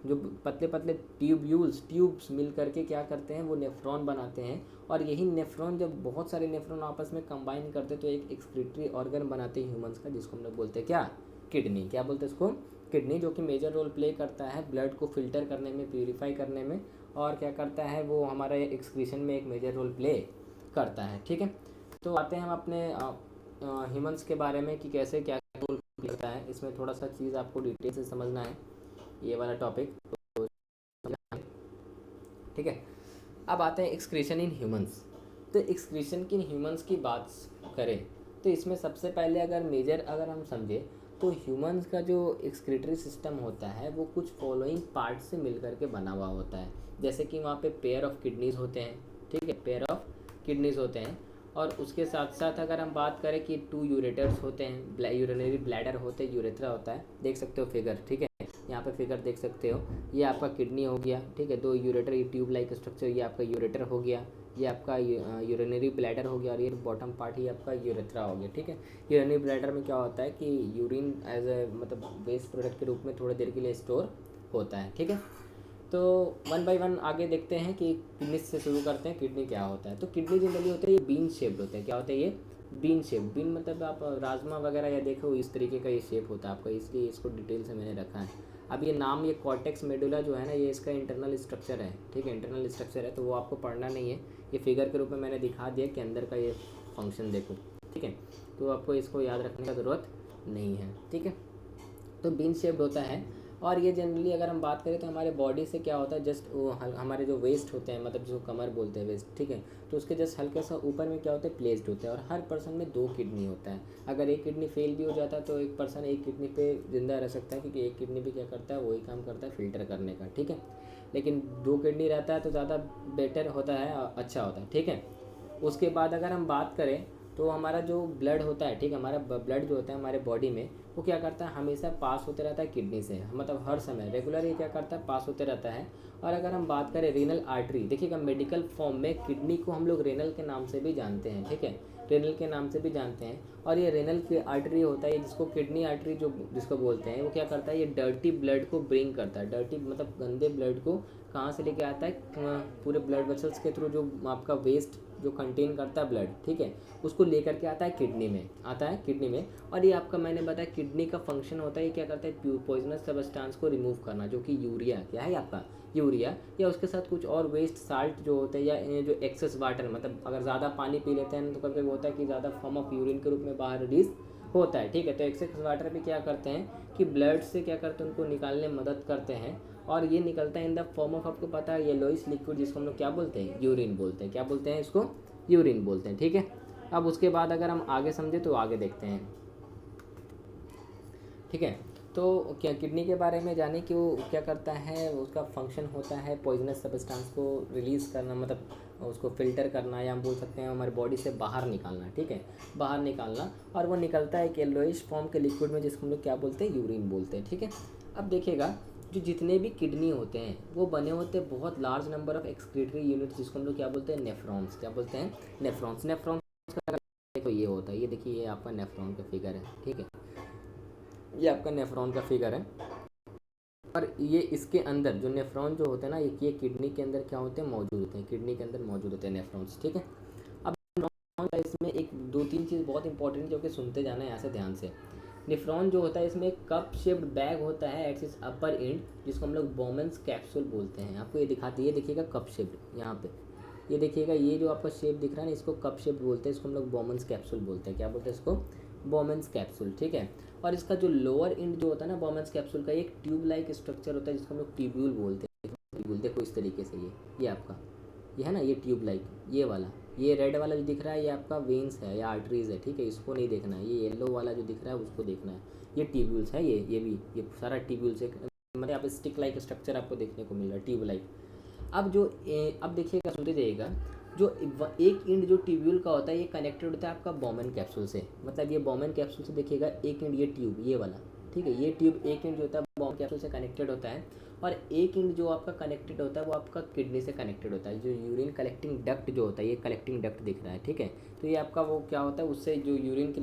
S1: जो पतले पतले ट्यूब्स मिल करके क्या करते हैं, वो नेफ्रॉन बनाते हैं। और यही नेफ्रॉन जब बहुत सारे नेफ्रॉन आपस में कंबाइन करते तो एक एक्सक्रीटरी ऑर्गन बनाते हैं ह्यूमंस का, जिसको हम लोग बोलते हैं क्या, किडनी। क्या बोलते हैं इसको, किडनी, जो कि मेजर रोल प्ले करता है ब्लड को फिल्टर करने में, प्यूरिफाई करने में, और क्या करता है वो हमारा एक्सक्रीशन में एक मेजर रोल प्ले करता है। ठीक है, तो आते हैं हम अपने ह्यूमंस के बारे में कि कैसे क्या रोल करता है। इसमें थोड़ा सा चीज़ आपको डिटेल से समझना है, ये वाला टॉपिक। तो ठीक है, अब आते हैं एक्सक्रीशन इन ह्यूमंस। तो एक्सक्रीशन की ह्यूमंस की बात करें तो इसमें सबसे पहले अगर हम समझे तो ह्यूमंस का जो एक्सक्रीटरी सिस्टम होता है वो कुछ फॉलोइंग पार्ट से मिलकर के बना हुआ होता है। जैसे कि वहाँ पे पेयर ऑफ किडनीज होते हैं। ठीक है, पेयर ऑफ किडनीज होते हैं, और उसके साथ साथ अगर हम बात करें कि 2 यूरेटर्स होते हैं, यूरिनरी ब्लैडर होते हैं, यूरेथ्रा होता है, देख सकते हो फिगर। ठीक है, यहाँ पे फिगर देख सकते हो, ये आपका किडनी हो गया। ठीक है, 2 यूरेटर, ये ट्यूब लाइक स्ट्रक्चर, ये आपका यूरेटर हो गया, ये आपका यूरिनरी ब्लैडर हो गया, और ये बॉटम पार्ट ही आपका यूरेथ्रा हो गया। ठीक है, यूरिनरी ब्लैडर में क्या होता है कि यूरिन एज ए मतलब वेस्ट प्रोडक्ट के रूप में थोड़ी देर के लिए स्टोर होता है। ठीक है, तो 1 बाय 1 आगे देखते हैं कि किडनी से शुरू करते हैं, किडनी क्या होता है। तो किडनी जनरली होता है ये बीन शेप्ड होते हैं। क्या होता है ये, बीन शेप। बीन मतलब आप राजमा वगैरह या देखो इस तरीके का ये शेप होता है आपका, इसलिए इसको डिटेल से मैंने रखा है। अब ये नाम, ये कॉर्टेक्स मेडुला जो है ना, ये इसका इंटरनल स्ट्रक्चर है। ठीक है, इंटरनल स्ट्रक्चर है, तो वो आपको पढ़ना नहीं है, ये फिगर के रूप में मैंने दिखा दिया कि अंदर का ये फंक्शन देखो। ठीक है, तो आपको इसको याद रखने का ज़रूरत नहीं है। ठीक है, तो बीन शेप्ड होता है, और ये जनरली अगर हम बात करें तो हमारे बॉडी से क्या होता है, जस्ट हमारे जो वेस्ट होते हैं, मतलब जो कमर बोलते हैं वेस्ट, ठीक है, तो उसके जस्ट हल्का सा ऊपर में क्या होता है, प्लेस्ड होता है। और हर पर्सन में 2 किडनी होता है। अगर एक किडनी फेल भी हो जाता है तो एक पर्सन एक किडनी पे जिंदा रह सकता है, क्योंकि एक किडनी भी क्या करता है, वही काम करता है फिल्टर करने का। ठीक है, लेकिन 2 किडनी रहता है तो ज़्यादा बेटर होता है, अच्छा होता है। ठीक है, उसके बाद अगर हम बात करें तो हमारा जो ब्लड होता है, ठीक, हमारा ब्लड जो होता है हमारे बॉडी में, वो क्या करता है, हमेशा पास होते रहता है किडनी से, मतलब हर समय रेगुलर ये क्या करता है, पास होते रहता है। और अगर हम बात करें रीनल आर्टरी, देखिएगा मेडिकल फॉर्म में किडनी को हम लोग रेनल के नाम से भी जानते हैं। ठीक है, रेनल के नाम से भी जानते हैं। और ये रेनल की आर्टरी होता है, जिसको किडनी आर्टरी जो जिसको बोलते हैं, वो क्या करता है, ये डर्टी ब्लड को ब्रिंग करता है। डर्टी मतलब गंदे ब्लड को कहाँ से लेके आता है, पूरे ब्लड वेसल्स के थ्रू, जो आपका वेस्ट जो कंटेन करता है ब्लड, ठीक है, उसको लेकर के आता है किडनी में, आता है किडनी में। और ये आपका मैंने बताया किडनी का फंक्शन होता है, ये क्या करता है, पॉइजनस सब्सटेंस को रिमूव करना, जो कि यूरिया क्या है आपका, यूरिया, या उसके साथ कुछ और वेस्ट साल्ट जो होते हैं, या जो एक्सेस वाटर, मतलब अगर ज़्यादा पानी पी लेते हैं तो कभी कभी होता है कि ज़्यादा फॉर्म ऑफ यूरिन के रूप में बाहर रिलीज होता है, ठीक है। तो एक्सेस वाटर भी क्या करते हैं कि ब्लड से क्या करते हैं, उनको निकालने में मदद करते हैं। और ये निकलता है इन द फॉर्म ऑफ, आपको पता है, येलोइश लिक्विड, जिसको हम लोग क्या बोलते हैं, यूरिन बोलते हैं। क्या बोलते हैं इसको, यूरिन बोलते हैं, ठीक है। अब उसके बाद अगर हम आगे समझे तो आगे देखते हैं, ठीक है। तो क्या किडनी के बारे में जाने कि वो क्या करता है, उसका फंक्शन होता है पॉइजनस सब्सटेंस को रिलीज़ करना, मतलब उसको फिल्टर करना, या हम बोल सकते हैं हमारी बॉडी से बाहर निकालना, ठीक है, बाहर निकालना। और वो निकलता है एक येलोइश फॉर्म के लिक्विड में, जिसको हम लोग क्या बोलते हैं, यूरिन बोलते हैं, ठीक है। अब देखिएगा, जो जितने भी किडनी होते हैं वो बने होते हैं बहुत large number of excretory unit, जिसको हम लोग क्या बोलते हैं, नेफ्रॉन्स। क्या बोलते हैं, नेफ्रॉन्स। नेफ्रॉन्स का देखो ये होता है, ये देखिए, ये आपका नेफ्रॉन का फिगर है, ठीक है, ये आपका नेफ्रॉन का फिगर है। और ये इसके अंदर जो नेफ्रॉन जो होते हैं ना, ये किडनी के अंदर क्या होते हैं, मौजूद होते हैं, किडनी के अंदर मौजूद होते हैं नेफ्रॉन्स, ठीक है। अब नेफ्रॉन का इसमें एक दो तीन चीज़ बहुत इंपॉर्टेंट, जो कि सुनते जाना है यहाँ से ध्यान से। नेफ्रॉन जो होता है, इसमें एक कप शेप्ड बैग होता है एट इट्स अपर एंड, जिसको हम लोग बोमेंस कैप्सूल बोलते हैं। आपको ये दिखाते हैं, ये देखिएगा कप शेप्ड, यहाँ पे ये देखिएगा, ये जो आपका शेप दिख रहा है ना, इसको कप शेप बोलते हैं, इसको हम लोग बोमेंस कैप्सूल बोलते हैं। क्या बोलते हैं इसको, बोमेंस कैप्सूल, ठीक है। और इसका जो लोअर एंड जो होता है ना बोमेंस कैप्सूल का, एक ट्यूब लाइक स्ट्रक्चर होता है, जिसको हम लोग ट्यूब्यूल बोलते हैं। ट्यूब्यूल देखो इस तरीके से, ये आपका, ये है ना, ये ट्यूब लाइक, ये वाला, ये रेड वाला जो दिख रहा है, ये आपका वेन्स है या आर्टरीज है, ठीक है, इसको नहीं देखना है। ये येलो वाला जो दिख रहा है उसको देखना है, ये ट्यूब्यूल्स है, ये भी, ये सारा ट्यूब्यूल्स है, मतलब यहाँ पे स्टिक लाइक स्ट्रक्चर आपको देखने को मिल रहा है, ट्यूब लाइक। अब जो अब देखिएगा, सुनते जाइएगा, जो एक एंड जो ट्यूब्यूल का होता है, ये कनेक्टेड होता है आपका बोमेन कैप्सूल से, मतलब ये बोमेन कैप्सूल से देखिएगा, एक एंड ये ट्यूब, ये वाला, ठीक है, ये ट्यूब एक एंड जो होता है बोमेन कैप्सूल से कनेक्टेड होता है। और एक एंड जो आपका कनेक्टेड होता है वो आपका किडनी से कनेक्टेड होता है। जो यूरिन कलेक्टिंग डक्ट जो होता है, ये कलेक्टिंग डक्ट दिख रहा है, ठीक है। तो ये आपका वो क्या होता है, उससे जो यूरिन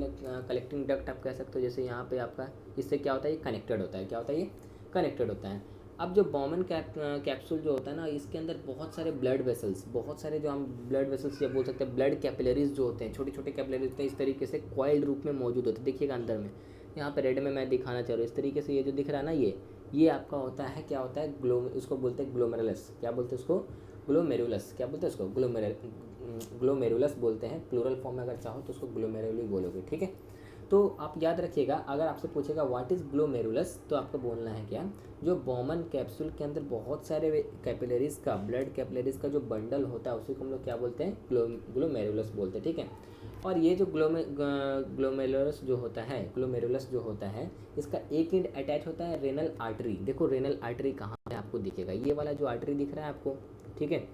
S1: कलेक्टिंग डक्ट आप कह सकते हो, जैसे यहाँ पे आपका, इससे क्या होता है, ये कनेक्टेड होता है। क्या होता है, ये कनेक्टेड होता है। अब जो बोमेन कैप्सूल जो होता है ना, इसके अंदर बहुत सारे ब्लड वेसल्स, बहुत सारे जो हम ब्लड वेसल्स या बोल सकते हैं ब्लड कैपिलरीज जो होते हैं, छोटे छोटे कैपिलरीज होते हैं, इस तरीके से कॉइल्ड रूप में मौजूद होते हैं। देखिएगा अंदर में, यहाँ पे रेड में मैं दिखाना चाह रहा हूँ, इस तरीके से ये जो दिख रहा है ना, ये आपका होता है, क्या होता है, उसको बोलते हैं ग्लोमेरुलस। क्या बोलते हैं उसको, ग्लोमेरुलस। क्या बोलते हैं उसको, ग्लोमेरुलस बोलते हैं। प्लूरल फॉर्म में अगर चाहो तो उसको ग्लोमेरुली बोलोगे, ठीक है। तो आप याद रखिएगा, अगर आपसे पूछेगा व्हाट इज़ ग्लोमेरुलस, तो आपको बोलना है क्या, जो बोमन कैप्सूल के अंदर बहुत सारे कैपिलरीज का, ब्लड कैपिलरीज का जो बंडल होता है, उसी को हम लोग क्या बोलते हैं, ग्लोमेरुलस बोलते हैं, ठीक है। और ये जो ग्लोमेरुलस जो होता है, ग्लोमेरुलस जो होता है, इसका एक एंड अटैच होता है रेनल आर्टरी। देखो रेनल आर्टरी कहाँ है आपको दिखेगा, ये वाला जो आर्टरी दिख रहा है आपको, ठीक है,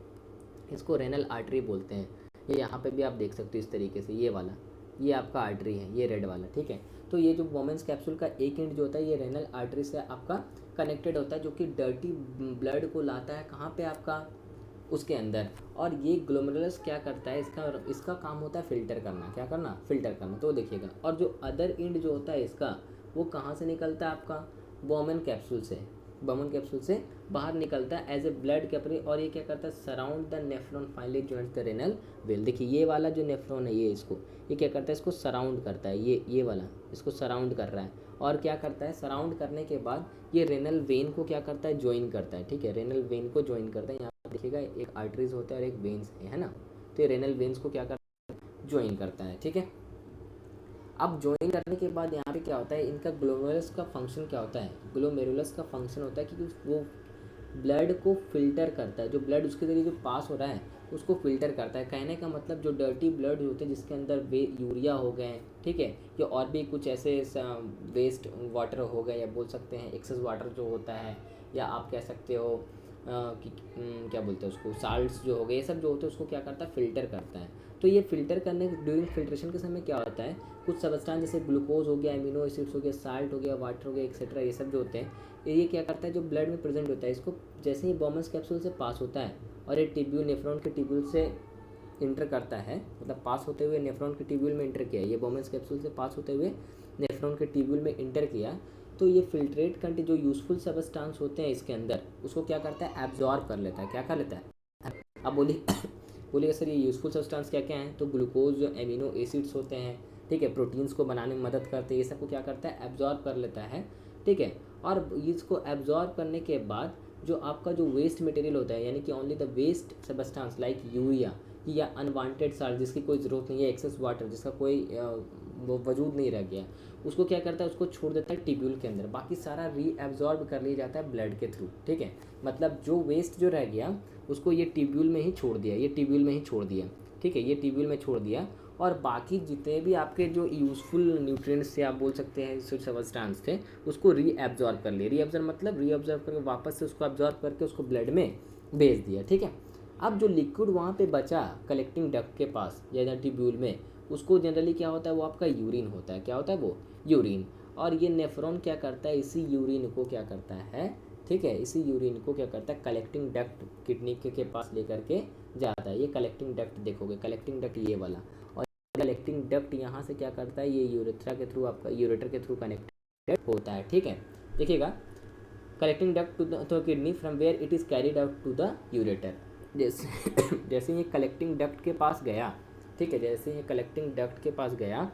S1: इसको रेनल आर्टरी बोलते हैं। ये यहाँ पे भी आप देख सकते हो इस तरीके से, ये वाला, ये आपका आर्टरी है, ये रेड वाला, ठीक है। तो ये जो वोमेंस कैप्सूल का एक एंड जो होता है, ये रेनल आर्टरी से आपका कनेक्टेड होता है, जो कि डर्टी ब्लड को लाता है कहाँ पे आपका, उसके अंदर। और ये ग्लोमेरुलस क्या करता है, इसका काम होता है फिल्टर करना। क्या करना, फिल्टर करना। तो देखिएगा, और जो अदर एंड जो होता है इसका, वो कहाँ से निकलता है आपका, बोमेन कैप्सूल से, बोमेन कैप्सूल से बाहर निकलता है एज ए ब्लड कैपिलरी। और ये क्या करता है, surround the nephron finally joint the renal well. देखिए ये वाला जो नेफ्रॉन है, ये क्या करता है, इसको सराउंड करता है, ये वाला इसको सराउंड कर रहा है। और क्या करता है, सराउंड करने के बाद ये रेनल वेन को क्या करता है, ज्वाइन करता है, ठीक है, रेनल वेन को ज्वाइन करता है। यहाँ पर देखिएगा एक आर्टरीज होता है और एक वेन्स है ना, तो ये रेनल वेन्स को क्या करता है, ज्वाइन करता है, ठीक है। अब ज्वाइन करने के बाद यहाँ पे क्या होता है, इनका ग्लोमेरुलस का फंक्शन क्या होता है, ग्लोमेरुलस का फंक्शन होता है कि वो ब्लड को फिल्टर करता है, जो ब्लड उसके जरिए जो पास हो रहा है उसको फिल्टर करता है। कहने का मतलब जो डर्टी ब्लड होते हैं, जिसके अंदर यूरिया हो गए, ठीक है, या और भी कुछ ऐसे वेस्ट वाटर हो गए, या बोल सकते हैं एक्सेस वाटर जो होता है, या आप कह सकते हो कि क्या बोलते हैं उसको, साल्ट्स जो हो गए, ये सब जो होते हैं उसको क्या करता है, फिल्टर करता है। तो ये फिल्टर करने ड्यूरिंग फिल्ट्रेशन के समय क्या होता है, कुछ सब्सटेंस जैसे ग्लूकोज हो गया, अमीनो एसिड्स हो गया, साल्ट हो गया, वाटर हो गया, एक्सेट्रा, ये सब जो होते हैं, ये क्या करता है, जो ब्लड में प्रेजेंट होता है, इसको जैसे ही बोमेंस कैप्सूल से पास होता है और ये टिब्यूल, नेफ्रॉन के टिब्यूल से इंटर करता है, मतलब पास होते हुए नेफ्रॉन के ट्यूब्यूल में इंटर किया, ये बोमेंस कैप्सूल से पास होते हुए नेफ्रॉन के ट्यूब्यूल में इंटर किया, तो ये फिल्ट्रेट कंटेंट जो यूजफुल सब्सटेंस होते हैं इसके अंदर, उसको क्या करता है, एब्जॉर्ब कर लेता है। क्या कर लेता है? अब बोलिए बोलिए सर ये यूजफुल सब्सटेंस क्या क्या हैं? तो ग्लूकोज, जो एमिनो एसिड्स होते हैं, ठीक है, प्रोटीन्स को बनाने में मदद करते हैं, ये सब को क्या करता है, एब्जॉर्ब कर लेता है, ठीक है। और इसको एब्जॉर्ब करने के बाद जो आपका जो वेस्ट मटेरियल होता है, यानी कि only the waste substance like urea या अनवांटेड साल्ट जिसकी कोई ज़रूरत नहीं है, एक्सेस वाटर जिसका कोई वो वजूद नहीं रह गया, उसको क्या करता है, उसको छोड़ देता है टिब्यूल के अंदर, बाकी सारा रीएब्जॉर्ब कर लिया जाता है ब्लड के थ्रू, ठीक है। मतलब जो वेस्ट जो रह गया उसको ये टिब्यूल में ही छोड़ दिया, ये टिब्यूल में ही छोड़ दिया, ठीक है, ये टिब्यूल में छोड़ दिया। और बाकी जितने भी आपके जो यूज़फुल न्यूट्रिएंट्स से आप बोल सकते हैं सब्सटेंस थे, उसको रीएब्जॉर्ब कर लिए। रीएब्जॉर्ब मतलब रीअब्जॉर्ब करके वापस से उसको एब्जॉर्ब करके उसको ब्लड में भेज दिया, ठीक है। अब जो लिक्विड वहाँ पे बचा कलेक्टिंग डक्ट के पास या टिब्यूल में, उसको जनरली क्या होता है, वो आपका यूरिन होता है। क्या होता है वो? यूरिन। और ये नेफ्रॉन क्या करता है, इसी यूरिन को क्या करता है, ठीक है, इसी यूरिन को क्या करता है, कलेक्टिंग डक्ट किडनी के पास लेकर के जाता है। ये कलेक्टिंग डक्ट देखोगे, कलेक्टिंग डक्ट ये वाला, और कलेक्टिंग डक्ट यहाँ से क्या करता है, ये यूरेथ्रा के थ्रू, आपका यूरेटर के थ्रू कनेक्टेड होता है, ठीक है। देखिएगा, collecting duct to kidney from where it is carried out to the ureter. जैसे जैसे ये कलेक्टिंग डक्ट के पास गया, ठीक है, जैसे ये कलेक्टिंग डक्ट के पास गया,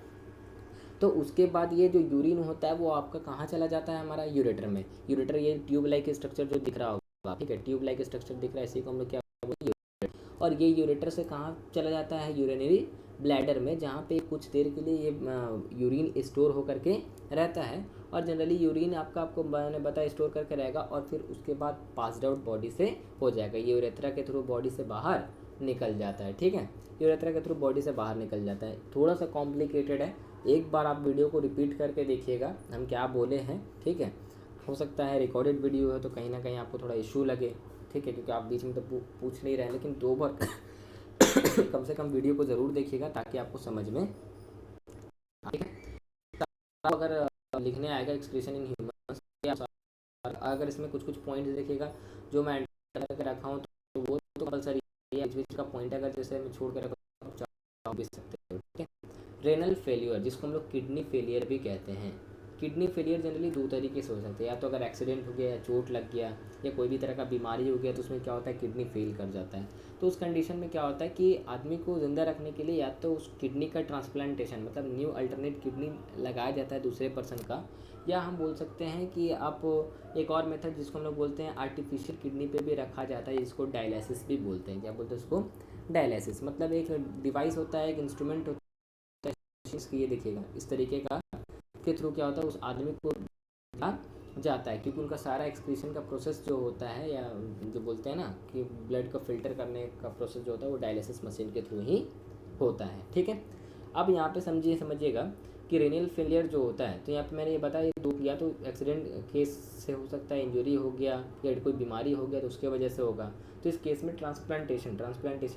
S1: तो उसके बाद ये जो यूरिन होता है वो आपका कहाँ चला जाता है, हमारा यूरेटर में। यूरेटर ये ट्यूब लाइक स्ट्रक्चर जो दिख रहा होगा, ठीक है, ट्यूब लाइक स्ट्रक्चर दिख रहा है, इसी को हम लोग क्या बोलते हैं, यूरेटर। और ये यूरेटर से कहाँ चला जाता है, यूरिनरी ब्लैडर में, जहाँ पे कुछ देर के लिए ये यूरिन स्टोर होकर के रहता है। और जनरली यूरिन आपको मैंने बताया स्टोर करके रहेगा, और फिर उसके बाद पास्ड आउट बॉडी से हो जाएगा, ये यूरेथ्रा के थ्रू बॉडी से बाहर निकल जाता है, ठीक है। यूरेथ्रा के थ्रू बॉडी से बाहर निकल जाता है। थोड़ा सा कॉम्प्लिकेटेड है, एक बार आप वीडियो को रिपीट करके देखिएगा हम क्या बोले हैं, ठीक है। हो सकता है रिकॉर्डेड वीडियो है तो कहीं ना कहीं आपको थोड़ा इशू लगे, ठीक है, क्योंकि आप बीच में तो पूछ नहीं रहे हैं, लेकिन 2 बार कम से कम वीडियो को ज़रूर देखिएगा ताकि आपको समझ में, ठीक है। अगर लिखने आएगा एक्सप्रेशन इन ह्यूमंस, अगर इसमें कुछ कुछ पॉइंट्स देखिएगा जो मैं एंटर करके रखा हूँ, तो वो तो कंपलसरी है, बीच का पॉइंट अगर जैसे मैं छोड़ कर रखा भी सकते हो, ठीक है। रेनल फेलियर जिसको हम लोग किडनी फेलियर भी कहते हैं। किडनी फेलियर जनरली 2 तरीके से हो सकते हैं, या तो अगर एक्सीडेंट हो गया या चोट लग गया या कोई भी तरह का बीमारी हो गया तो उसमें क्या होता है, किडनी फेल कर जाता है। तो उस कंडीशन में क्या होता है कि आदमी को ज़िंदा रखने के लिए या तो उस किडनी का ट्रांसप्लांटेशन, मतलब न्यू अल्टरनेट किडनी लगाया जाता है दूसरे पर्सन का, या हम बोल सकते हैं कि आप एक और मेथड जिसको हम लोग बोलते हैं आर्टिफिशियल किडनी पे भी रखा जाता है, जिसको डायलिसिस भी बोलते हैं। क्या बोलते हैं उसको? डायलिसिस। मतलब एक डिवाइस होता है, एक इंस्ट्रूमेंट होता है, ये देखिएगा इस तरीके का, के थ्रू क्या होता है, उस आदमी को जाता है, क्योंकि उनका सारा एक्सक्रीशन का प्रोसेस जो होता है, या जो बोलते हैं ना कि ब्लड को फिल्टर करने का प्रोसेस जो होता है वो डायलिसिस मशीन के थ्रू ही होता है, ठीक है। अब यहाँ पे समझिएगा कि रेनल फेलियर जो होता है, तो यहाँ पे मैंने ये बताया, ये 2 या तो एक्सीडेंट केस से हो सकता है, इंजरी हो गया या कोई बीमारी हो गया तो उसके वजह से होगा। तो इस केस में ट्रांसप्लांटेशन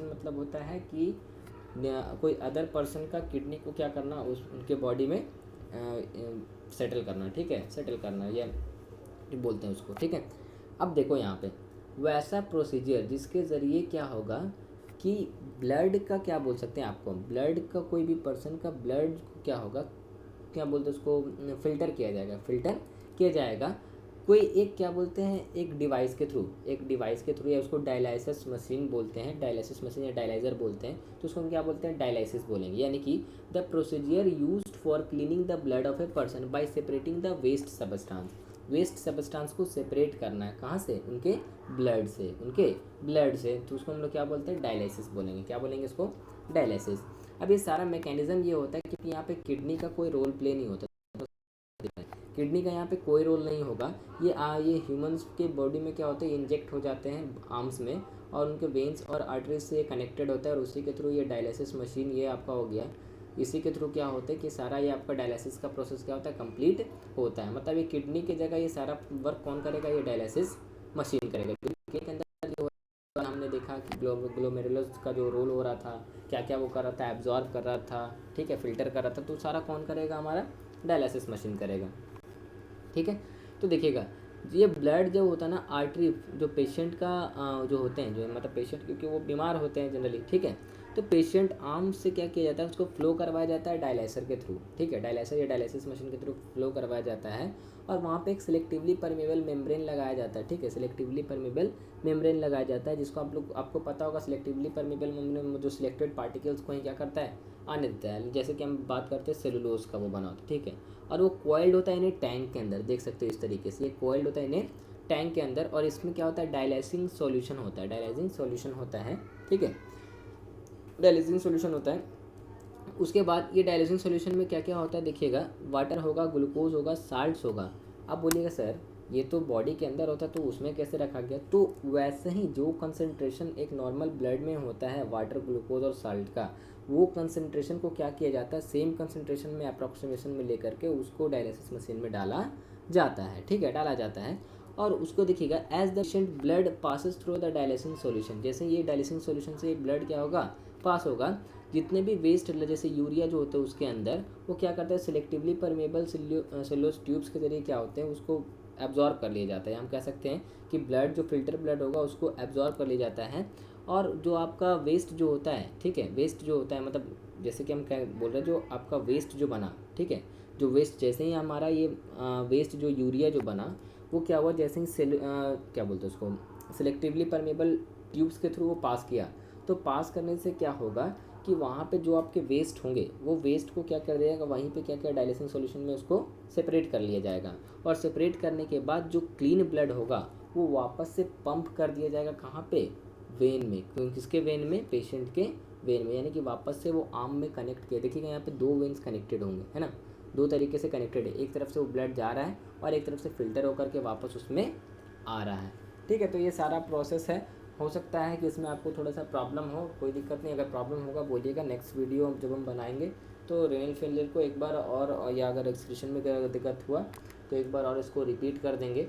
S1: मतलब होता है कि कोई अदर पर्सन का किडनी को क्या करना, उस उनके बॉडी में सेटल करना, ठीक है, सेटल करना या बोलते हैं उसको, ठीक है। अब देखो यहाँ पे वैसा प्रोसीजर जिसके ज़रिए क्या होगा कि ब्लड का, क्या बोल सकते हैं आपको, ब्लड का, कोई भी पर्सन का ब्लड क्या होगा, क्या बोलते हैं उसको, फ़िल्टर किया जाएगा कोई एक, क्या बोलते हैं, एक डिवाइस के थ्रू, या उसको डायलिसिस मशीन बोलते हैं, डायलिसिस मशीन या डायलाइज़र बोलते हैं, तो उसको हम क्या बोलते हैं, डायलिसिस बोलेंगे। यानी कि the procedure used for cleaning the blood of a person by separating the waste substance को सेपरेट करना है, कहाँ से, उनके ब्लड से, तो उसको हम लोग क्या बोलते हैं, डायलिसिस बोलेंगे। क्या बोलेंगे इसको? डायलिसिस। अब ये सारा मैकेनिज्म ये होता है कि यहाँ पे किडनी का कोई रोल प्ले नहीं होता, किडनी का यहाँ पे कोई रोल नहीं होगा। ये ह्यूमंस के बॉडी में क्या होता है, इंजेक्ट हो जाते हैं आर्म्स में, और उनके वेन्स और आर्टरीज से कनेक्टेड होता है, और उसी के थ्रू ये डायलिसिस मशीन ये आपका हो गया, इसी के थ्रू क्या होता है कि सारा ये आपका डायलिसिस का प्रोसेस क्या होता है, कंप्लीट होता है। मतलब ये किडनी की जगह ये सारा वर्क कौन करेगा, ये डायलिसिस मशीन करेगा। किडनी के अंदर जो हमने देखा कि ग्लोमेरुलस का जो रोल हो रहा था, क्या क्या वो कर रहा था, एब्जॉर्ब कर रहा था, ठीक है, फिल्टर कर रहा था, तो सारा कौन करेगा, हमारा डायलिसिस मशीन करेगा, ठीक है। तो देखिएगा ये ब्लड जो होता है ना, आर्टरी जो पेशेंट का जो होते हैं, जो मतलब पेशेंट क्योंकि वो बीमार होते हैं जनरली, ठीक है, तो पेशेंट आर्म से क्या किया जाता है, उसको फ्लो करवाया जाता है डायलाइसर के थ्रू, ठीक है, डायलाइसर या डायलिसिस मशीन के थ्रू फ्लो करवाया जाता है। और वहाँ पे एक सिलेक्टिवली परमेबल मेम्ब्रेन लगाया जाता है, ठीक है, सिलेक्टिवली परमेबल मेम्ब्रेन लगाया जाता है, जिसको आपको पता होगा सिलेक्टिवली परमेबल मेम्ब्रेन जो सिलेक्टेड पार्टिकल्स को ही क्या करता है, आने देता है। जैसे कि हम बात करते हैं सेलुलोज का वो बना होता है, ठीक है, और वो कॉइल्ड होता है इन्हें टैंक के अंदर, देख सकते हो इस तरीके से ये कॉइल्ड होता है इन्हें टैंक के अंदर। और इसमें क्या होता है, डायलाइसिंग सॉल्यूशन होता है, डायलाइसिंग सॉल्यूशन होता है, ठीक है, डायलिसिंग सॉल्यूशन होता है। उसके बाद ये डायलिसिंग सॉल्यूशन में क्या क्या होता है देखिएगा, वाटर होगा, ग्लूकोज होगा, साल्ट्स होगा। आप बोलिएगा सर ये तो बॉडी के अंदर होता है तो उसमें कैसे रखा गया, तो वैसे ही जो कंसंट्रेशन एक नॉर्मल ब्लड में होता है वाटर, ग्लूकोज और साल्ट का, वो कंसंट्रेशन को क्या किया जाता है, सेम कंसंट्रेशन में अप्रॉक्सीमेशन में लेकर के उसको डायलिसिस मशीन में डाला जाता है, ठीक है, डाला जाता है। और उसको देखिएगा as the patient blood passes through the dialysing solution, जैसे ये डायलिसिंग सॉल्यूशन से ब्लड क्या होगा, पास होगा, जितने भी वेस्ट जैसे यूरिया जो होते हैं उसके अंदर वो क्या करता है, सिलेक्टिवली परमेबल सेल्यूलोज ट्यूब्स के जरिए क्या होते हैं उसको एब्जॉर्ब कर लिया जाता है। हम कह सकते हैं कि ब्लड जो फिल्टर ब्लड होगा उसको एब्जॉर्ब कर लिया जाता है। और जो आपका वेस्ट जो होता है, ठीक है, वेस्ट जो होता है मतलब जैसे कि हम क्या बोल रहे हैं, जो आपका वेस्ट जो बना, ठीक है, जो वेस्ट जैसे ही हमारा ये वेस्ट जो यूरिया जो बना वो क्या हुआ, जैसे ही क्या बोलते हैं उसको, सिलेक्टिवली परमेबल ट्यूब्स के थ्रू वो पास किया, तो पास करने से क्या होगा कि वहाँ पे जो आपके वेस्ट होंगे वो वेस्ट को क्या कर देगा, वहीं पे क्या क्या डायलिसिंग सॉल्यूशन में उसको सेपरेट कर लिया जाएगा। और सेपरेट करने के बाद जो क्लीन ब्लड होगा वो वापस से पंप कर दिया जाएगा, कहाँ पे, वेन में, क्योंकि किसके वेन में, पेशेंट के वेन में, यानी कि वापस से वो आर्म में कनेक्ट किया। देखिएगा यहाँ पे दो वेन्स कनेक्टेड होंगे, है ना, दो तरीके से कनेक्टेड है, एक तरफ से वो ब्लड जा रहा है और एक तरफ से फिल्टर होकर के वापस उसमें आ रहा है, ठीक है। तो ये सारा प्रोसेस है। हो सकता है कि इसमें आपको थोड़ा सा प्रॉब्लम हो, कोई दिक्कत नहीं, अगर प्रॉब्लम होगा बोलिएगा, नेक्स्ट वीडियो जब हम बनाएंगे तो रेनल फेलियर को एक बार और या अगर एक्सक्रीशन में दिक्कत हुआ तो एक बार और इसको रिपीट कर देंगे।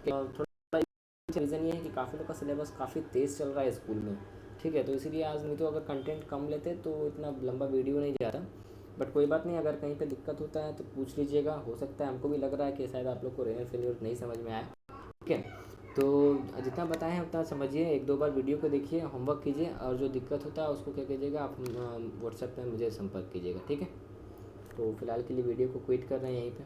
S1: थोड़ा रीज़न ये है कि काफ़ी लोग का सिलेबस काफ़ी तेज़ चल रहा है स्कूल में, ठीक है, तो इसीलिए आज नहीं तो अगर कंटेंट कम लेते तो इतना लंबा वीडियो नहीं जाता। बट कोई बात नहीं, अगर कहीं पे दिक्कत होता है तो पूछ लीजिएगा, हो सकता है, हमको भी लग रहा है कि शायद आप लोग को रेनल फेलियर नहीं समझ में आया, ठीक है। तो जितना बताएं हैं उतना समझिए, एक दो बार वीडियो को देखिए, होमवर्क कीजिए, और जो दिक्कत होता है उसको क्या कीजिएगा, आप व्हाट्सएप पे मुझे संपर्क कीजिएगा, ठीक है। तो फिलहाल के लिए वीडियो को क्विट कर रहे हैं यहीं पे।